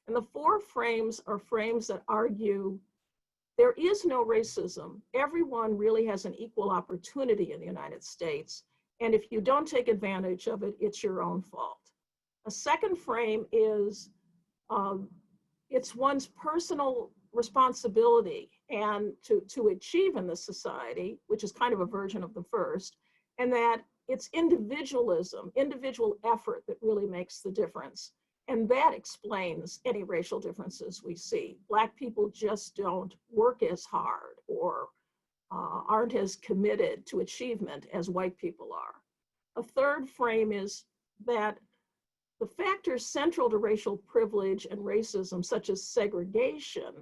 And the 4 frames are frames that argue there is no racism. Everyone really has an equal opportunity in the United States. And if you don't take advantage of it, it's your own fault. A second frame is it's one's personal responsibility and to achieve in this society, which is kind of a version of the first, and that it's individualism, individual effort that really makes the difference. And that explains any racial differences we see. Black people just don't work as hard or aren't as committed to achievement as white people are. A third frame is that the factors central to racial privilege and racism, such as segregation,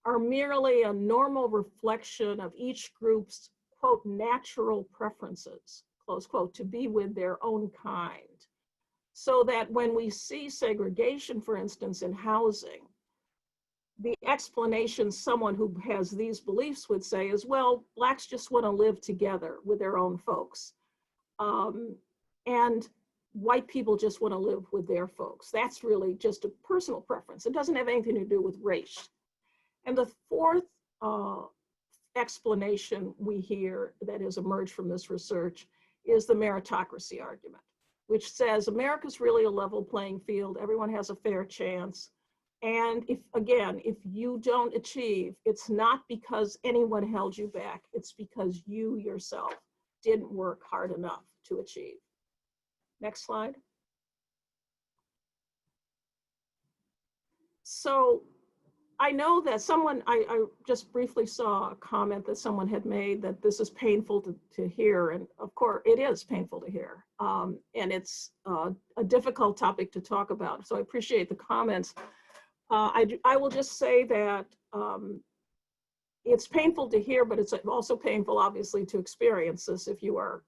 are merely a normal reflection of each group's, quote, natural preferences, close quote, to be with their own kind. So that when we see segregation, for instance, in housing, the explanation someone who has these beliefs would say is, well, Blacks just want to live together with their own folks. And white people just want to live with their folks. That's really just a personal preference. It doesn't have anything to do with race. And the fourth explanation we hear that has emerged from this research is the meritocracy argument, which says America's really a level playing field. Everyone has a fair chance. And if you don't achieve, it's not because anyone held you back. It's because you yourself didn't work hard enough to achieve. Next slide. So I know that someone, I just briefly saw a comment that someone had made that this is painful to hear. And of course, it is painful to hear. And it's a difficult topic to talk about. So I appreciate the comments. I will just say that it's painful to hear, but it's also painful, obviously, to experience this if you are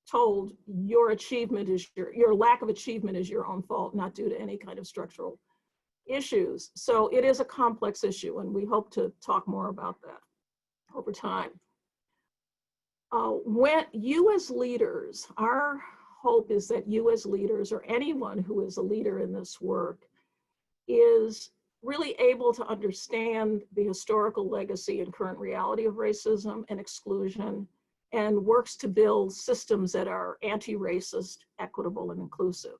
told your achievement is your lack of achievement is your own fault, not due to any kind of structural issues. So it is a complex issue, and we hope to talk more about that over time. When you as leaders, our hope is that you as leaders, or anyone who is a leader in this work, is really able to understand the historical legacy and current reality of racism and exclusion, and works to build systems that are anti-racist, equitable, and inclusive.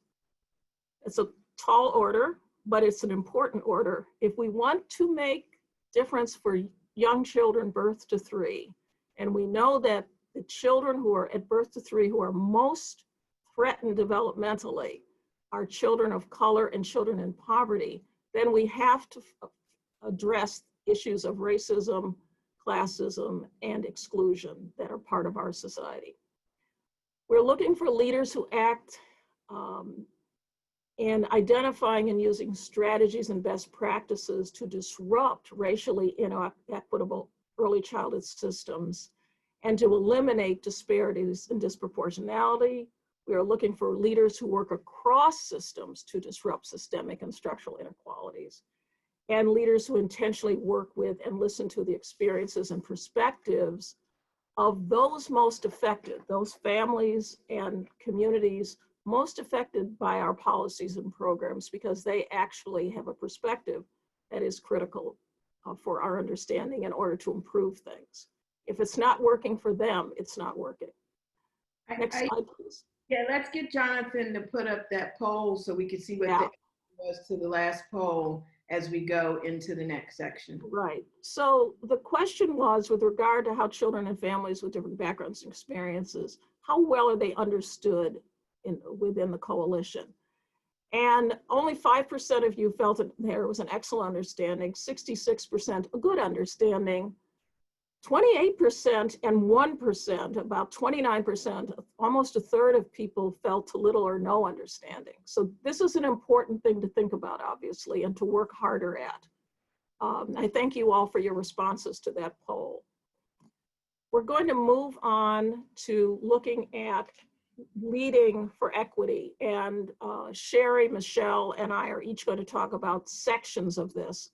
It's a tall order, but it's an important order. If we want to make difference for young children birth to 3, and we know that the children who are at birth to 3 who are most threatened developmentally are children of color and children in poverty, then we have to address issues of racism, classism, and exclusion that are part of our society. We're looking for leaders who act in identifying and using strategies and best practices to disrupt racially inequitable early childhood systems and to eliminate disparities and disproportionality. We are looking for leaders who work across systems to disrupt systemic and structural inequalities, and leaders who intentionally work with and listen to the experiences and perspectives of those most affected, those families and communities most affected by our policies and programs, because they actually have a perspective that is critical for our understanding in order to improve things. If it's not working for them, it's not working. Next slide, please. Yeah, let's get Jonathan to put up that poll so we can see what the answer was to the last poll as we go into the next section. Right. So the question was, with regard to how children and families with different backgrounds and experiences, how well are they understood within the coalition? And only 5% of you felt that there was an excellent understanding, 66% a good understanding, 28% and 1%, about 29%, almost a third of people felt to little or no understanding. So this is an important thing to think about, obviously, and to work harder at. I thank you all for your responses to that poll. We're going to move on to looking at leading for equity, and Sherri, Michelle, and I are each going to talk about sections of this.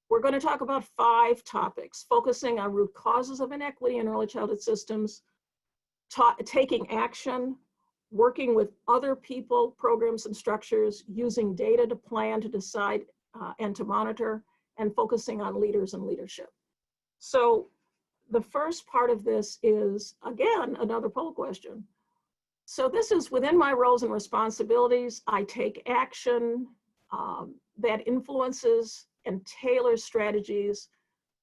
We're going to talk about 5 topics, focusing on root causes of inequity in early childhood systems, taking action, working with other people, programs, and structures, using data to plan, to decide, and to monitor, and focusing on leaders and leadership. So the first part of this is, again, another poll question. So this is within my roles and responsibilities. I take action that influences and tailor strategies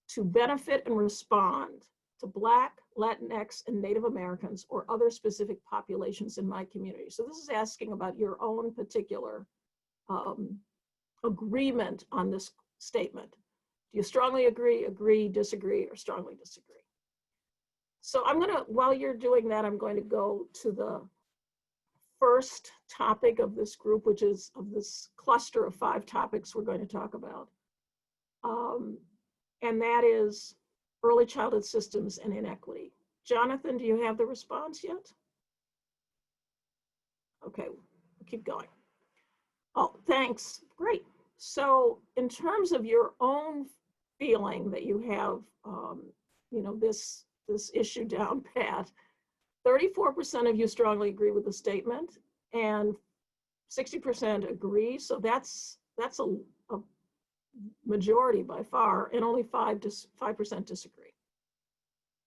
to benefit and respond to Black, Latinx, and Native Americans or other specific populations in my community. So this is asking about your own particular agreement on this statement. Do you strongly agree, disagree, or strongly disagree? So I'm gonna, while you're doing that, I'm going to go to the first topic of this group, which is of this cluster of 5 topics we're going to talk about. And that is early childhood systems and inequity. Jonathan, do you have the response yet? Okay, we'll keep going. Oh, thanks, great. So in terms of your own feeling that you have, you know, this issue down pat, 34% of you strongly agree with the statement and 60% agree. So that's a majority by far, and only 5% disagree.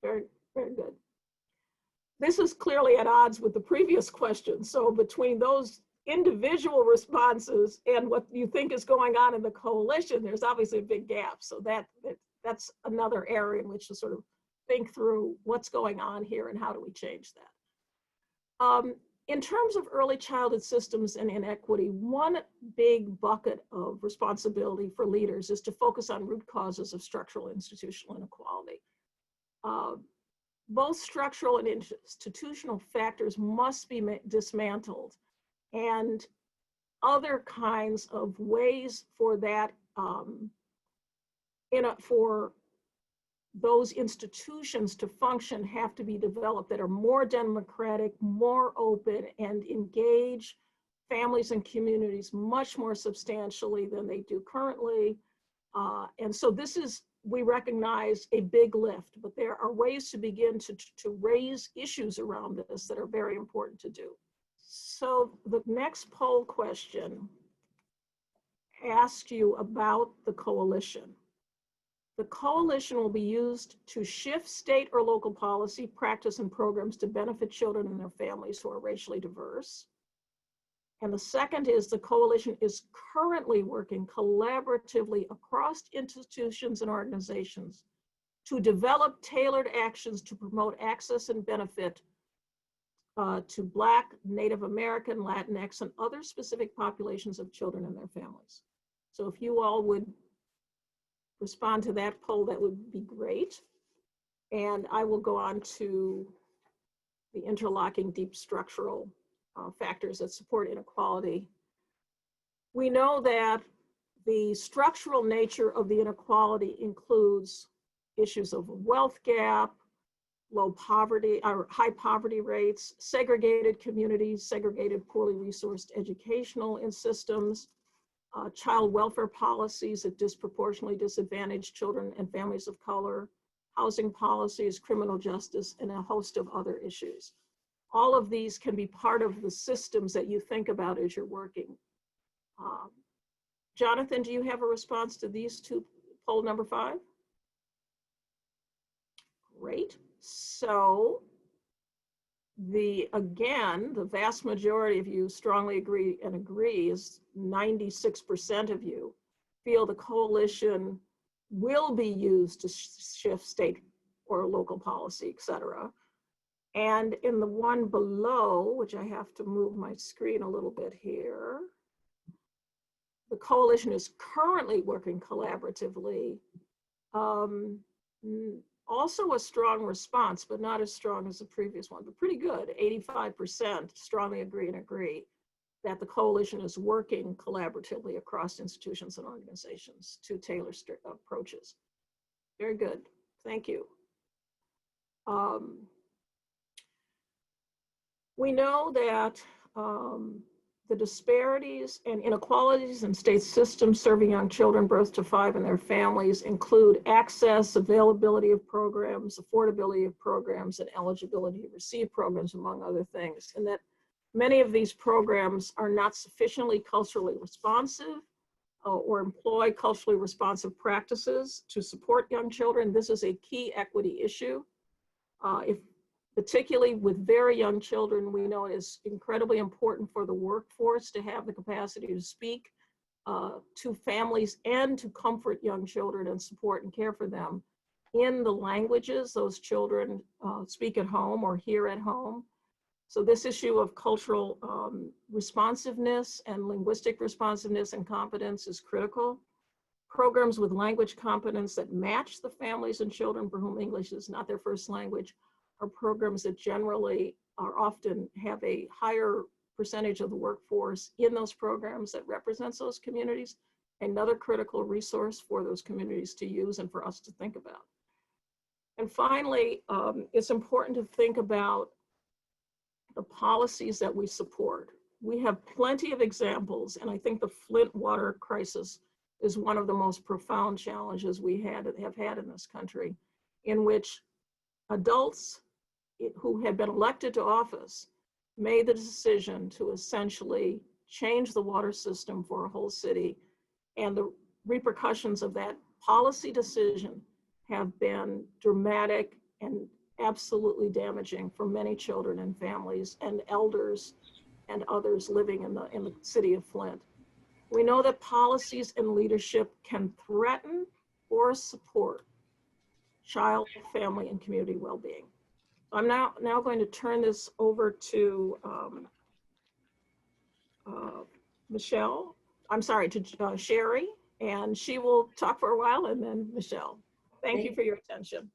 Very, very good. This is clearly at odds with the previous question. So between those individual responses and what you think is going on in the coalition, there's obviously a big gap. So that's another area in which to sort of think through what's going on here and how do we change that. In terms of early childhood systems and inequity, one big bucket of responsibility for leaders is to focus on root causes of structural and institutional inequality. Both structural and institutional factors must be dismantled, and other kinds of ways for that, for those institutions to function have to be developed that are more democratic, more open, and engage families and communities much more substantially than they do currently. And so this is, we recognize, a big lift, but there are ways to begin to raise issues around this that are very important to do. So the next poll question asks you about the coalition. The coalition will be used to shift state or local policy, practice, and programs to benefit children and their families who are racially diverse. And the second is the coalition is currently working collaboratively across institutions and organizations to develop tailored actions to promote access and benefit to Black, Native American, Latinx, and other specific populations of children and their families. So if you all would respond to that poll, that would be great. And I will go on to the interlocking deep structural factors that support inequality. We know that the structural nature of the inequality includes issues of wealth gap, low poverty or high poverty rates, segregated communities, segregated poorly resourced educational systems, child welfare policies that disproportionately disadvantage children and families of color, housing policies, criminal justice, and a host of other issues. All of these can be part of the systems that you think about as you're working. Jonathan, do you have a response to these two, poll number 5? Great. So again, the vast majority of you strongly agree, and agree is 96% of you feel the coalition will be used to shift state or local policy, et cetera. And in the one below, which I have to move my screen a little bit here, the coalition is currently working collaboratively. Also a strong response, but not as strong as the previous one, but pretty good. 85% strongly agree that the coalition is working collaboratively across institutions and organizations to tailor approaches. Very good, thank you. We know that the disparities and inequalities in state systems serving young children birth to 5 and their families include access, availability of programs, affordability of programs, and eligibility to receive programs, among other things, and that many of these programs are not sufficiently culturally responsive or employ culturally responsive practices to support young children. This is a key equity issue. Particularly with very young children, we know it is incredibly important for the workforce to have the capacity to speak to families and to comfort young children and support and care for them in the languages those children speak at home or hear at home. So this issue of cultural responsiveness and linguistic responsiveness and competence is critical. Programs with language competence that match the families and children for whom English is not their first language are programs that generally are often have a higher percentage of the workforce in those programs that represents those communities, another critical resource for those communities to use and for us to think about. And finally, it's important to think about the policies that we support. We have plenty of examples, and I think the Flint water crisis is one of the most profound challenges we have had in this country, in which adults who had been elected to office made the decision to essentially change the water system for a whole city. And the repercussions of that policy decision have been dramatic and absolutely damaging for many children and families and elders and others living in the city of Flint. We know that policies and leadership can threaten or support child, family, and community well-being. I'm now going to turn this over to Michelle. I'm sorry, to Sherri, and she will talk for a while, and then Michelle. Thank you for your attention.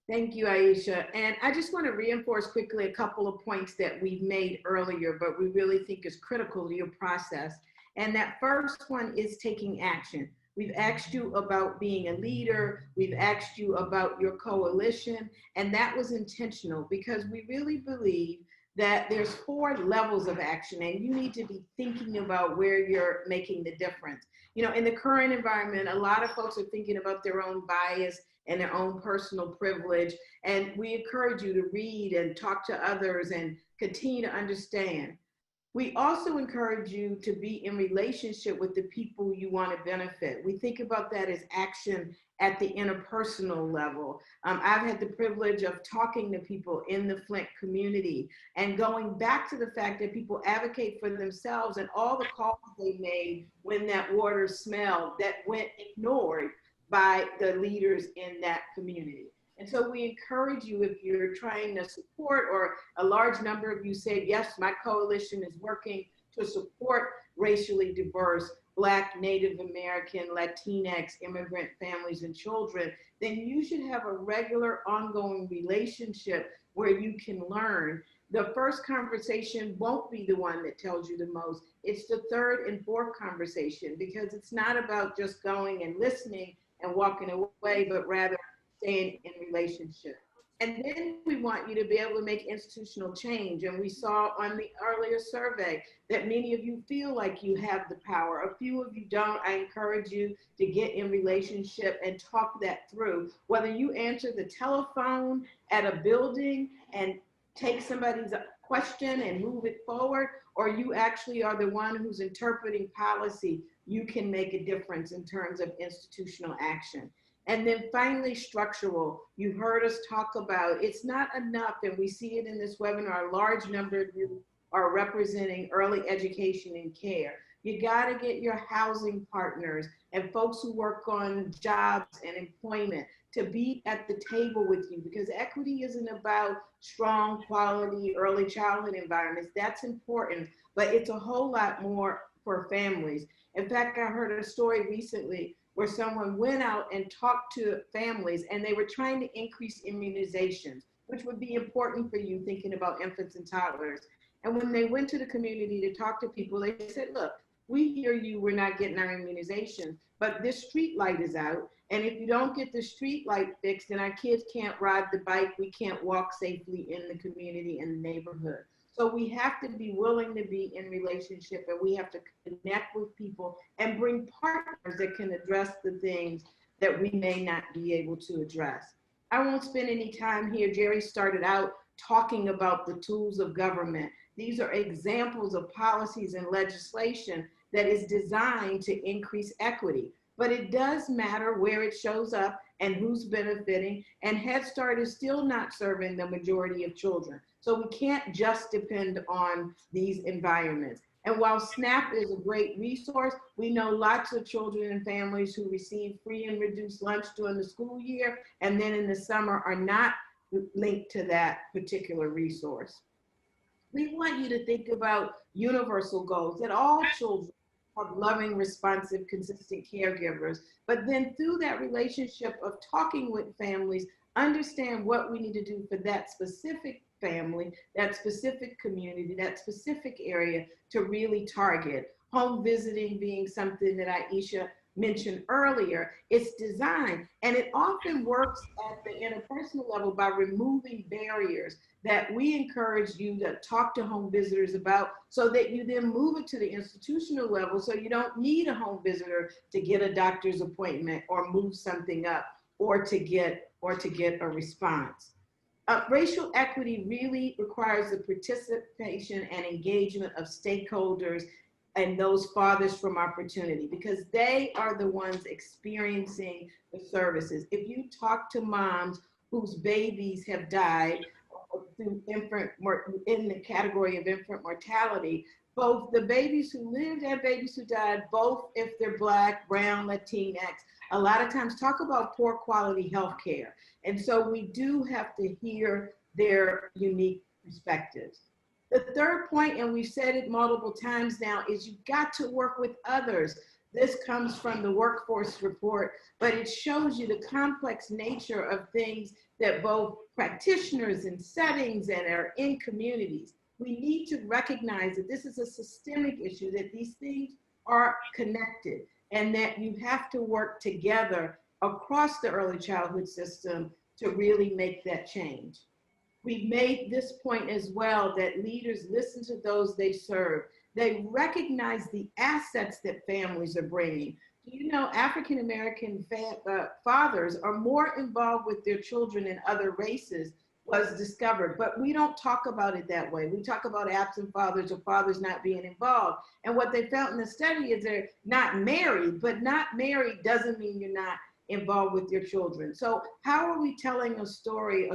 Thank you, Aisha. And I just want to reinforce quickly a couple of points that we've made earlier, but we really think is critical to your process. And that first one is taking action. We've asked you about being a leader. We've asked you about your coalition. And that was intentional because we really believe that there's 4 levels of action and you need to be thinking about where you're making the difference. You know, in the current environment, a lot of folks are thinking about their own bias and their own personal privilege. And we encourage you to read and talk to others and continue to understand. We also encourage you to be in relationship with the people you want to benefit. We think about that as action at the interpersonal level. I've had the privilege of talking to people in the Flint community and going back to the fact that people advocate for themselves and all the calls they made when that water smelled that went ignored by the leaders in that community. And so we encourage you, if you're trying to support, or a large number of you said, yes, my coalition is working to support racially diverse Black, Native American, Latinx, immigrant families and children, then you should have a regular ongoing relationship where you can learn. The first conversation won't be the one that tells you the most. It's the third and fourth conversation, because it's not about just going and listening and walking away, but rather staying in relationship. And then we want you to be able to make institutional change. And we saw on the earlier survey that many of you feel like you have the power. A few of you don't. I encourage you to get in relationship and talk that through. Whether you answer the telephone at a building and take somebody's question and move it forward, or you actually are the one who's interpreting policy, you can make a difference in terms of institutional action. And then finally, structural. You heard us talk about, it's not enough, and we see it in this webinar, a large number of you are representing early education and care. You gotta get your housing partners and folks who work on jobs and employment to be at the table with you, because equity isn't about strong quality early childhood environments. That's important, but it's a whole lot more for families. In fact, I heard a story recently where someone went out and talked to families and they were trying to increase immunizations, which would be important for you thinking about infants and toddlers. And when they went to the community to talk to people, they said, look, we hear you, we're not getting our immunization, but this street light is out. And if you don't get the street light fixed, then our kids can't ride the bike, we can't walk safely in the community and the neighborhood. So we have to be willing to be in relationship, and we have to connect with people and bring partners that can address the things that we may not be able to address. I won't spend any time here. Gerry started out talking about the tools of government. These are examples of policies and legislation that is designed to increase equity. But it does matter where it shows up and who's benefiting. And Head Start is still not serving the majority of children. So we can't just depend on these environments. And while SNAP is a great resource, we know lots of children and families who receive free and reduced lunch during the school year, and then in the summer are not linked to that particular resource. We want you to think about universal goals, that all children have loving, responsive, consistent caregivers, but then through that relationship of talking with families, understand what we need to do for that specific family, that specific community, that specific area to really target. Home visiting being something that Aisha mentioned earlier, it's designed, and it often works at the interpersonal level by removing barriers that we encourage you to talk to home visitors about, so that you then move it to the institutional level, so you don't need a home visitor to get a doctor's appointment or move something up or to get a response. Racial equity really requires the participation and engagement of stakeholders and those farthest from opportunity, because they are the ones experiencing the services. If you talk to moms whose babies have died through in the category of infant mortality, both the babies who lived and babies who died, both if they're Black, Brown, Latinx, a lot of times talk about poor quality health care. And so we do have to hear their unique perspectives. The third point, and we've said it multiple times now, is you've got to work with others. This comes from the workforce report, but it shows you the complex nature of things that both practitioners and settings and are in communities. We need to recognize that this is a systemic issue, that these things are connected, and that you have to work together across the early childhood system to really make that change. We've made this point as well, that leaders listen to those they serve. They recognize the assets that families are bringing. You know, African-American fathers are more involved with their children than other races, was discovered, but we don't talk about it that way. We talk about absent fathers or fathers not being involved. And what they found in the study is they're not married, but not married doesn't mean you're not involved with your children. So how are we telling a story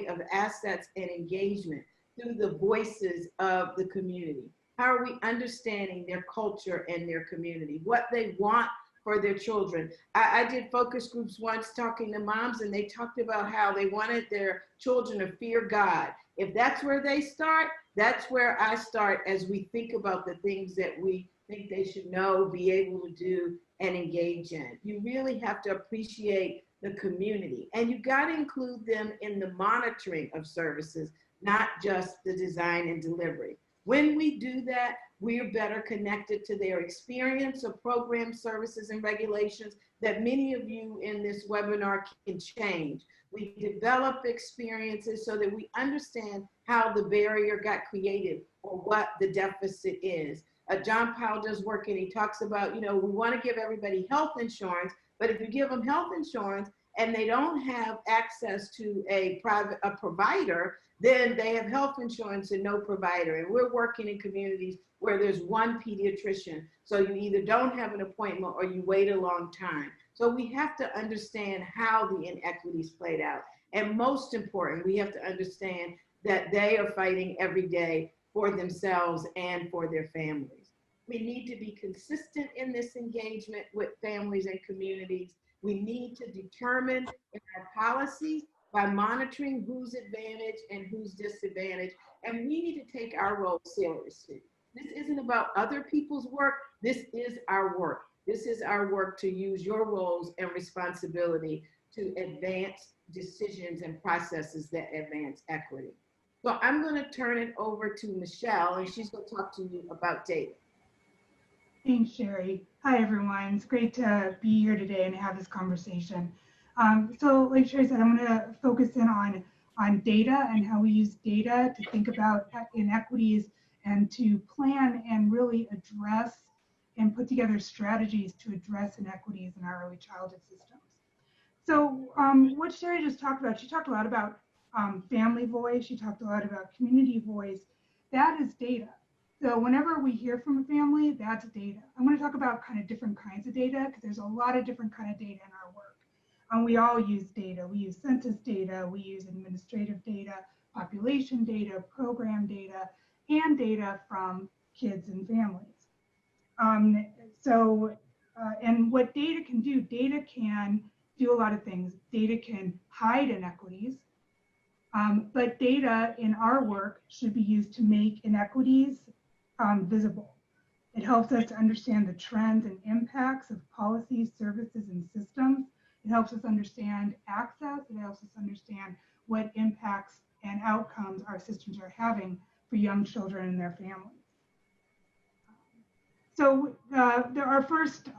of assets and engagement through the voices of the community? How are we understanding their culture and their community, what they want for their children? I did focus groups once talking to moms, and they talked about how they wanted their children to fear God. If that's where they start, that's where I start as we think about the things that we think they should know, be able to do, and engage in. You really have to appreciate the community, and you got to include them in the monitoring of services, not just the design and delivery. When we do that, we're better connected to their experience of program services and regulations that many of you in this webinar can change. We develop experiences so that we understand how the barrier got created or what the deficit is. John Powell does work, and he talks about, you know, we want to give everybody health insurance, but if you give them health insurance and they don't have access to a provider, then they have health insurance and no provider. And we're working in communities where there's one pediatrician. So you either don't have an appointment or you wait a long time. So we have to understand how the inequities played out. And most important, we have to understand that they are fighting every day for themselves and for their families. We need to be consistent in this engagement with families and communities. We need to determine in our policies by monitoring who's advantaged and who's disadvantaged. And we need to take our role seriously. This isn't about other people's work. This is our work. This is our work to use your roles and responsibility to advance decisions and processes that advance equity. So I'm going to turn it over to Michelle, and she's going to talk to you about data. Thanks, Sherri. Hi, everyone. It's great to be here today and have this conversation. So like Sherri said, I'm going to focus in on data and how we use data to think about inequities and to plan and really address and put together strategies to address inequities in our early childhood systems. So what Sherri just talked about, she talked a lot about family voice. She talked a lot about community voice. That is data. So whenever we hear from a family, that's data. I'm going to talk about kind of different kinds of data because there's a lot of different kind of data in our work. We all use data. We use census data, we use administrative data, population data, program data, and data from kids and families. And what data can do a lot of things. Data can hide inequities, but data in our work should be used to make inequities visible. It helps us to understand the trends and impacts of policies, services, and systems. It helps us understand access. It helps us understand what impacts and outcomes our systems are having for young children and their families. So our first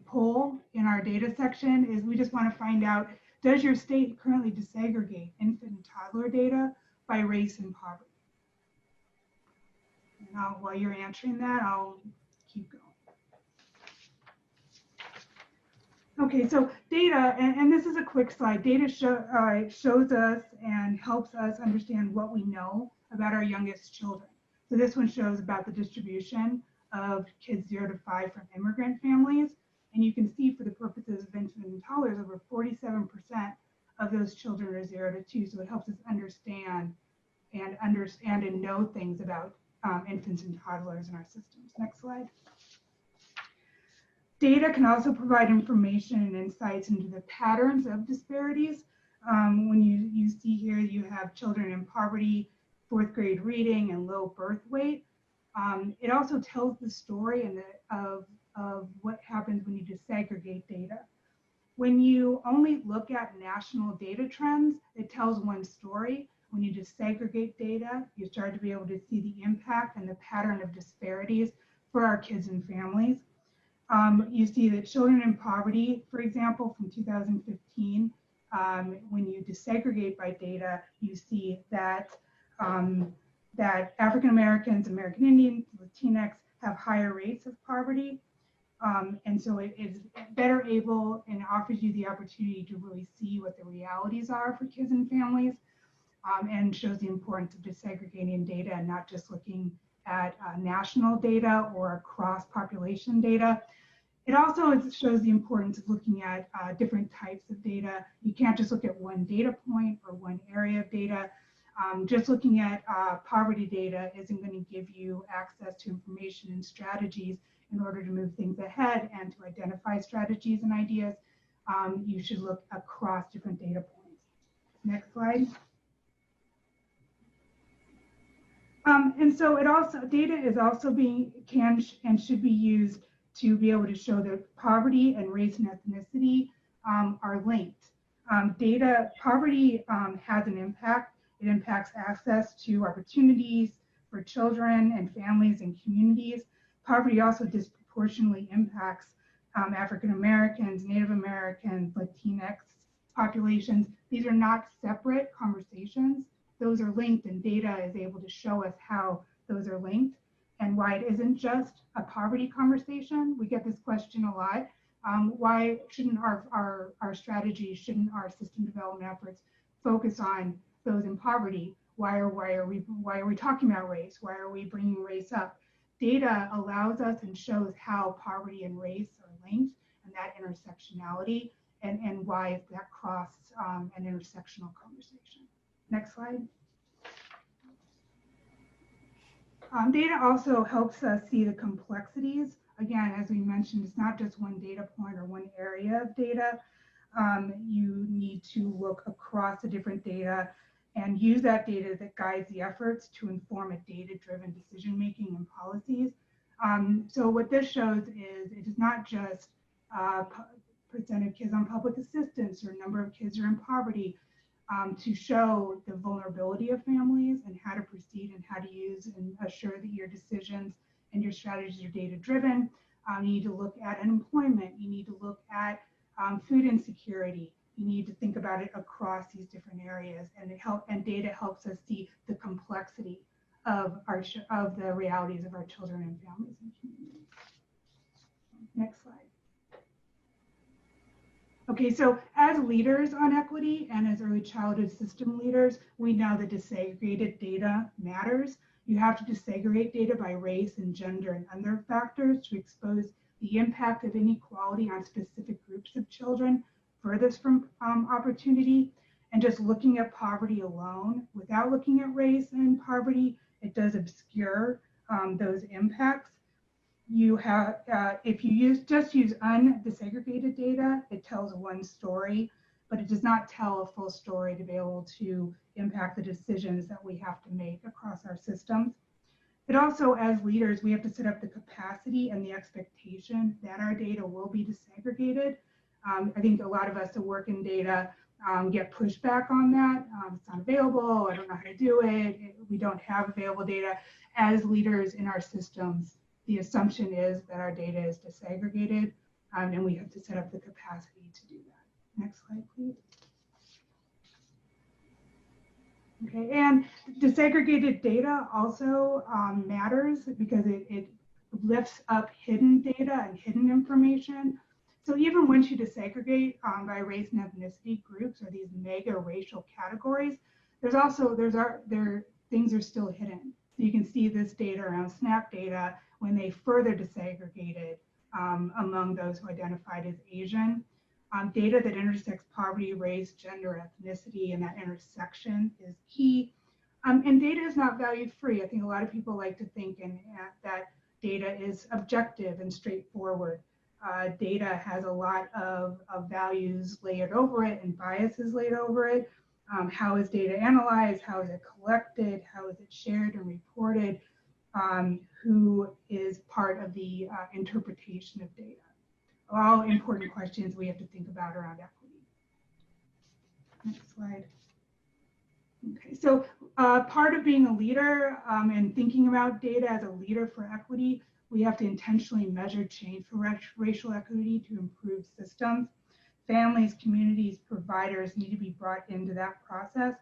poll in our data section is we just want to find out, does your state currently disaggregate infant and toddler data by race and poverty? And while you're answering that, I'll keep going. Okay, so data, and this is a quick slide. Data shows us and helps us understand what we know about our youngest children. So this one shows about the distribution of kids 0 to 5 from immigrant families. And you can see for the purposes of infant and toddlers, over 47% of those children are 0 to 2. So it helps us understand and know things about infants and toddlers in our systems. Next slide. Data can also provide information and insights into the patterns of disparities. When you see here, you have children in poverty, 4th grade reading, and low birth weight. It also tells the story of what happens when you disaggregate data. When you only look at national data trends, it tells one story. When you disaggregate data, you start to be able to see the impact and the pattern of disparities for our kids and families. You see that children in poverty, for example, from 2015, when you disaggregate by data, you see that that African Americans, American Indians, Latinx have higher rates of poverty. And so it is better able and offers you the opportunity to really see what the realities are for kids and families, and shows the importance of disaggregating data and not just looking at national data or across population data. It also shows the importance of looking at different types of data. You can't just look at one data point or one area of data. Just looking at poverty data isn't going to give you access to information and strategies in order to move things ahead and to identify strategies and ideas. You should look across different data points. Next slide. And so it also, data is also can and should be used to be able to show that poverty and race and ethnicity are linked. Poverty has an impact. It impacts access to opportunities for children and families and communities. Poverty also disproportionately impacts African Americans, Native Americans, Latinx populations. These are not separate conversations. Those are linked, and data is able to show us how those are linked and why it isn't just a poverty conversation. We get this question a lot. Why shouldn't our strategies, shouldn't our system development efforts focus on those in poverty? Why are we talking about race? Why are we bringing race up? Data allows us and shows how poverty and race are linked and that intersectionality and why that cross an intersectional conversation. Next slide. Data also helps us see the complexities. Again, as we mentioned, it's not just one data point or one area of data. You need to look across the different data and use that data that guides the efforts to inform a data-driven decision-making and policies. So what this shows is it is not just percent of kids on public assistance or number of kids who are in poverty, to show the vulnerability of families and how to proceed and how to use and assure that your decisions and your strategies are data-driven. You need to look at unemployment. You need to look at food insecurity. You need to think about it across these different areas, and data helps us see the complexity of the realities of our children and families and communities. Next slide. Okay, so as leaders on equity and as early childhood system leaders, we know that disaggregated data matters. You have to disaggregate data by race and gender and other factors to expose the impact of inequality on specific groups of children furthest from opportunity. And just looking at poverty alone, without looking at race and poverty, it does obscure those impacts. You have, if you just use undisaggregated data, it tells one story, but it does not tell a full story to be able to impact the decisions that we have to make across our systems. It also, as leaders, we have to set up the capacity and the expectation that our data will be disaggregated. I think a lot of us that work in data get pushback on that. It's not available, I don't know how to do it, we don't have available data. As leaders in our systems, the assumption is that our data is disaggregated, and we have to set up the capacity to do that. Next slide, please. Okay, and disaggregated data also matters because it lifts up hidden data and hidden information. So even once you disaggregate by race and ethnicity groups or these mega racial categories, things are still hidden. So you can see this data around SNAP data when they further disaggregated among those who identified as Asian. Data that intersects poverty, race, gender, ethnicity, and that intersection is key. And data is not value free. I think a lot of people like to think that data is objective and straightforward. Data has a lot of values layered over it and biases laid over it. How is data analyzed? How is it collected? How is it shared and reported? Who is part of the interpretation of data? All important questions we have to think about around equity. Next slide. Okay, so part of being a leader and thinking about data as a leader for equity, we have to intentionally measure change for racial equity to improve systems. Families, communities, providers need to be brought into that process.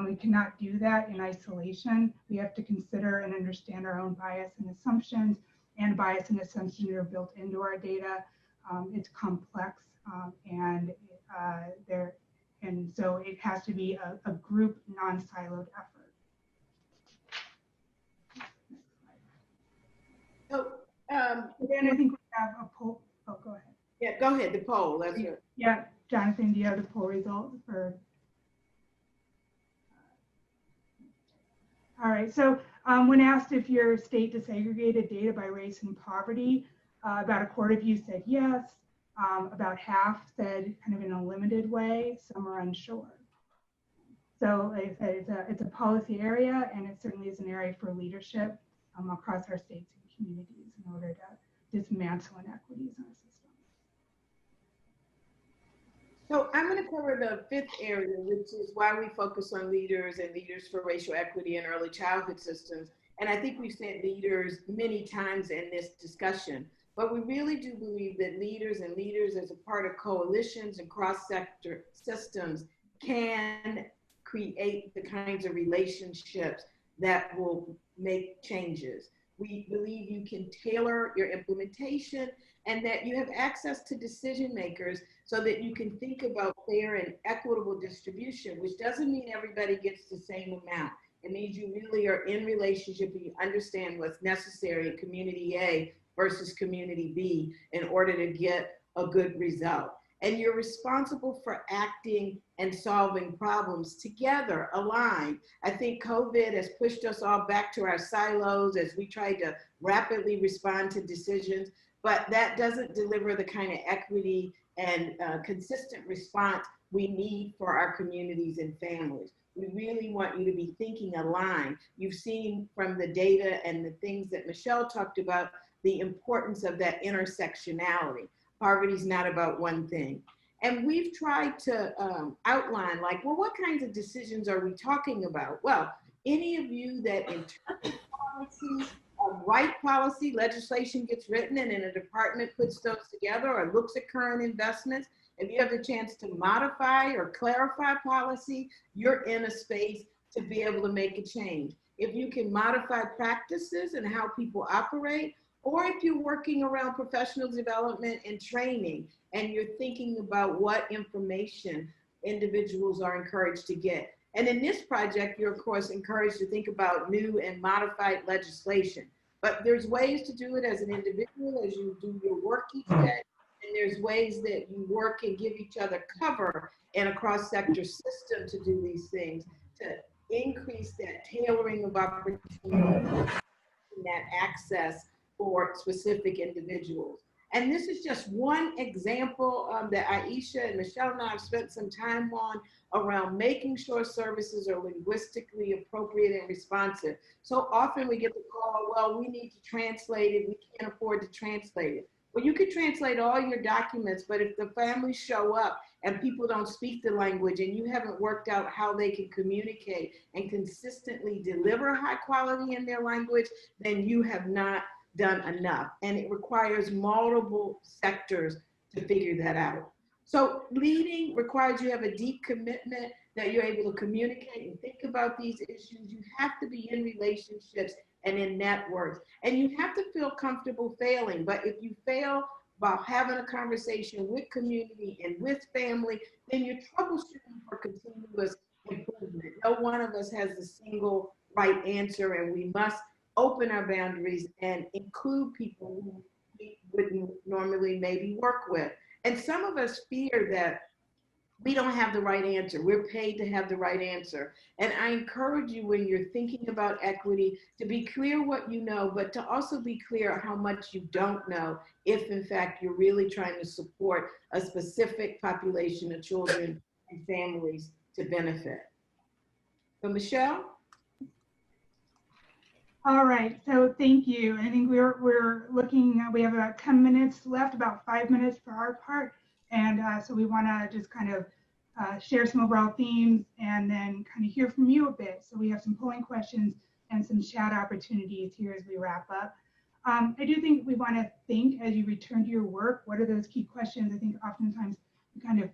We cannot do that in isolation. We have to consider and understand our own bias and assumptions, and bias and assumptions are built into our data. It's complex and so it has to be a group, non-siloed effort. So, again, I think we have a poll. Oh, go ahead. Yeah, go ahead, the poll. That's good. Yeah, Jonathan, do you have the poll results for? All right, so when asked if your state disaggregated data by race and poverty, about a quarter of you said yes. About half said kind of in a limited way, some are unsure. So like I said, it's a policy area, and it certainly is an area for leadership across our states and communities in order to dismantle inequities in our system. So I'm going to cover the fifth area, which is why we focus on leaders and leaders for racial equity in early childhood systems. And I think we've said leaders many times in this discussion. But we really do believe that leaders and leaders as a part of coalitions and cross-sector systems can create the kinds of relationships that will make changes. We believe you can tailor your implementation and that you have access to decision makers so that you can think about fair and equitable distribution, which doesn't mean everybody gets the same amount. It means you really are in relationship and you understand what's necessary in community A versus community B in order to get a good result. And you're responsible for acting and solving problems together, aligned. I think COVID has pushed us all back to our silos as we try to rapidly respond to decisions, but that doesn't deliver the kind of equity and consistent response we need for our communities and families. We really want you to be thinking aligned. You've seen from the data and the things that Michelle talked about, the importance of that intersectionality. Poverty is not about one thing. And we've tried to outline like, well, what kinds of decisions are we talking about? Well, any of you that interpret policies, write policy, legislation gets written and then a department puts those together or looks at current investments, if you have the chance to modify or clarify policy, you're in a space to be able to make a change. If you can modify practices and how people operate, or if you're working around professional development and training, and you're thinking about what information individuals are encouraged to get. And in this project, you're of course encouraged to think about new and modified legislation. But there's ways to do it as an individual, as you do your work each day. And there's ways that you work and give each other cover in a cross-sector system to do these things, to increase that tailoring of opportunity and that access for specific individuals. And this is just one example that Aisha and Michelle and I have spent some time on around making sure services are linguistically appropriate and responsive. So often we get the call, well, we need to translate it, we can't afford to translate it. Well, you could translate all your documents, but if the families show up and people don't speak the language and you haven't worked out how they can communicate and consistently deliver high quality in their language, then you have not done enough. And it requires multiple sectors to figure that out. So leading requires you have a deep commitment, that you're able to communicate and think about these issues. You have to be in relationships and in networks. And you have to feel comfortable failing. But if you fail while having a conversation with community and with family, then you're troubleshooting for continuous improvement. No one of us has a single right answer, and we must open our boundaries and include people who we wouldn't normally maybe work with. And some of us fear that we don't have the right answer. We're paid to have the right answer. And I encourage you, when you're thinking about equity, to be clear what you know, but to also be clear how much you don't know, if in fact you're really trying to support a specific population of children and families to benefit. So Michelle? All right, so thank you. I think we're looking, we have about 10 minutes left, about 5 minutes for our part. And so we want to just kind of share some overall themes and then kind of hear from you a bit. So we have some polling questions and some chat opportunities here as we wrap up. I do think we want to think, as you return to your work, what are those key questions? I think oftentimes you kind of,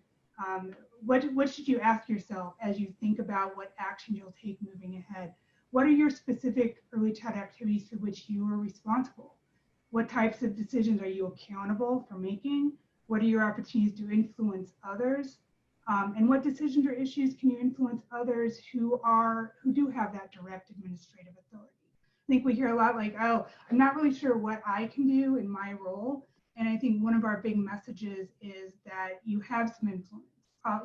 what should you ask yourself as you think about what action you'll take moving ahead? What are your specific early child activities for which you are responsible? What types of decisions are you accountable for making? What are your opportunities to influence others? And what decisions or issues can you influence others who do have that direct administrative authority? I think we hear a lot like, oh, I'm not really sure what I can do in my role. And I think one of our big messages is that you have some influence,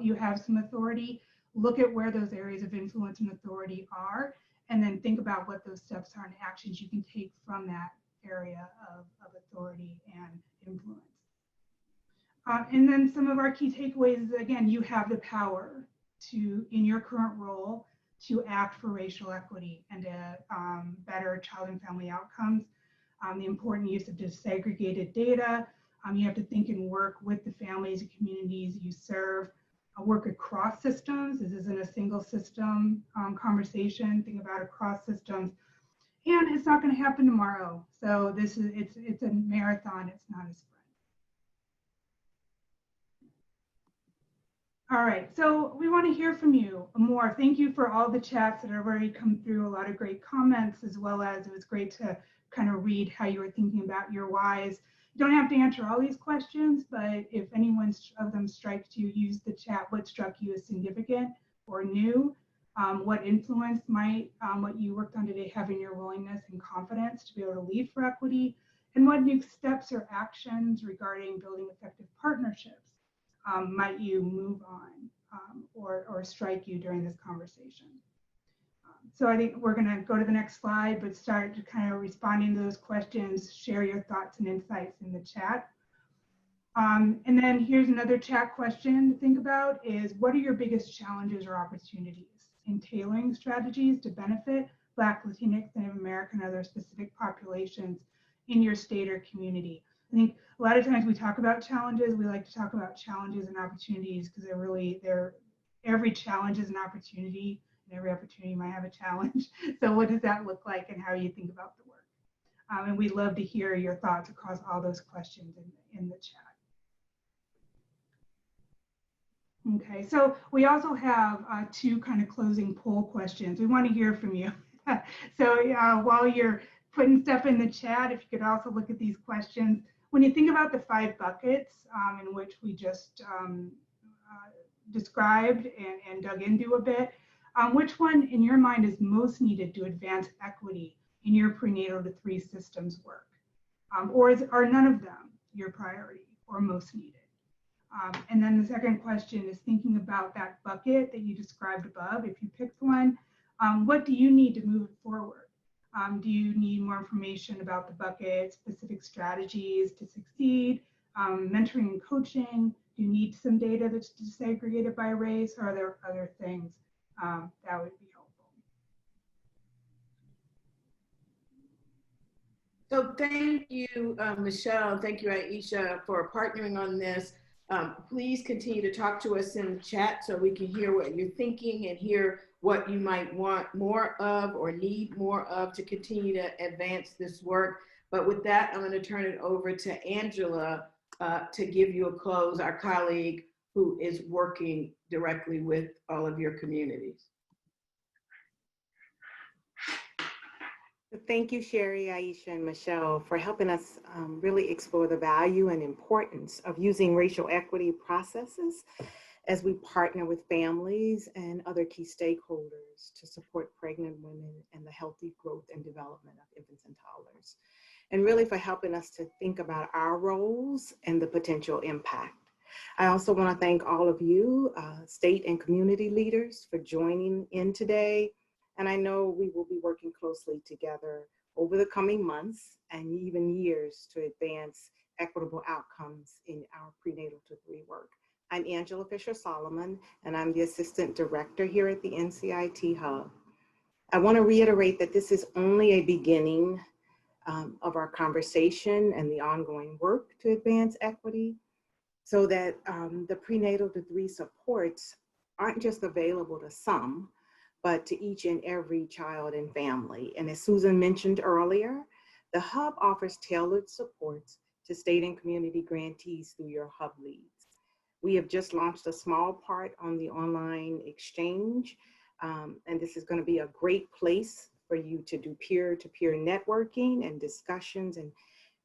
you have some authority. Look at where those areas of influence and authority are, and then think about what those steps are and actions you can take from that area of authority and influence. And then some of our key takeaways is, again, you have the power to, in your current role, to act for racial equity and better child and family outcomes. The important use of disaggregated data. You have to think and work with the families and communities you serve. Work across systems. This isn't a single system conversation. Think about across systems, and it's not going to happen tomorrow. So it's a marathon. It's not a sprint. All right, so we want to hear from you more. Thank you for all the chats that have already come through. A lot of great comments, as well as it was great to kind of read how you were thinking about your whys. You don't have to answer all these questions, but if any one of them strikes you, use the chat. What struck you as significant or new? What influence might what you worked on today have in your willingness and confidence to be able to lead for equity? And what new steps or actions regarding building effective partnerships might you move on or strike you during this conversation? So I think we're going to go to the next slide, but start to kind of responding to those questions, share your thoughts and insights in the chat. And then here's another chat question to think about is, what are your biggest challenges or opportunities in tailoring strategies to benefit Black, Latinx, Native American, and other specific populations in your state or community? I think a lot of times we talk about challenges, we like to talk about challenges and opportunities because every challenge is an opportunity. And every opportunity might have a challenge. So what does that look like and how you think about the work? And we'd love to hear your thoughts across all those questions in the chat. Okay, so we also have two kind of closing poll questions. We want to hear from you. So while you're putting stuff in the chat, if you could also look at these questions. When you think about the 5 buckets in which we just described and dug into a bit, which one in your mind is most needed to advance equity in your prenatal to 3 systems work? Or are none of them your priority or most needed? And then the second question is thinking about that bucket that you described above. If you picked one, what do you need to move it forward? Do you need more information about the bucket, specific strategies to succeed, mentoring and coaching? Do you need some data that's disaggregated by race, or are there other things that would be helpful? So thank you, Michelle. Thank you, Aisha, for partnering on this. Please continue to talk to us in the chat so we can hear what you're thinking and hear what you might want more of or need more of to continue to advance this work. But with that, I'm going to turn it over to Angela to give you a close, our colleague who is working directly with all of your communities. Thank you, Sherri, Aisha, and Michelle, for helping us really explore the value and importance of using racial equity processes as we partner with families and other key stakeholders to support pregnant women and the healthy growth and development of infants and toddlers. And really for helping us to think about our roles and the potential impact. I also want to thank all of you, state and community leaders, for joining in today. And I know we will be working closely together over the coming months and even years to advance equitable outcomes in our prenatal to 3 work. I'm Angela Fisher-Solomon, and I'm the Assistant Director here at the NCIT Hub. I want to reiterate that this is only a beginning of our conversation and the ongoing work to advance equity, so that the prenatal to 3 supports aren't just available to some, but to each and every child and family. And as Susan mentioned earlier, the Hub offers tailored supports to state and community grantees through your Hub leads. We have just launched a small part on the online exchange, and this is going to be a great place for you to do peer-to-peer networking and discussions and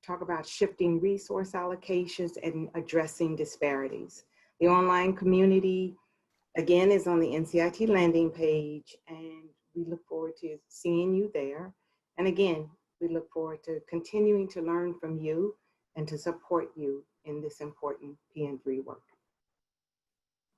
talk about shifting resource allocations and addressing disparities. The online community, again, is on the NCIT landing page, and we look forward to seeing you there. And again, we look forward to continuing to learn from you and to support you in this important PN3 work.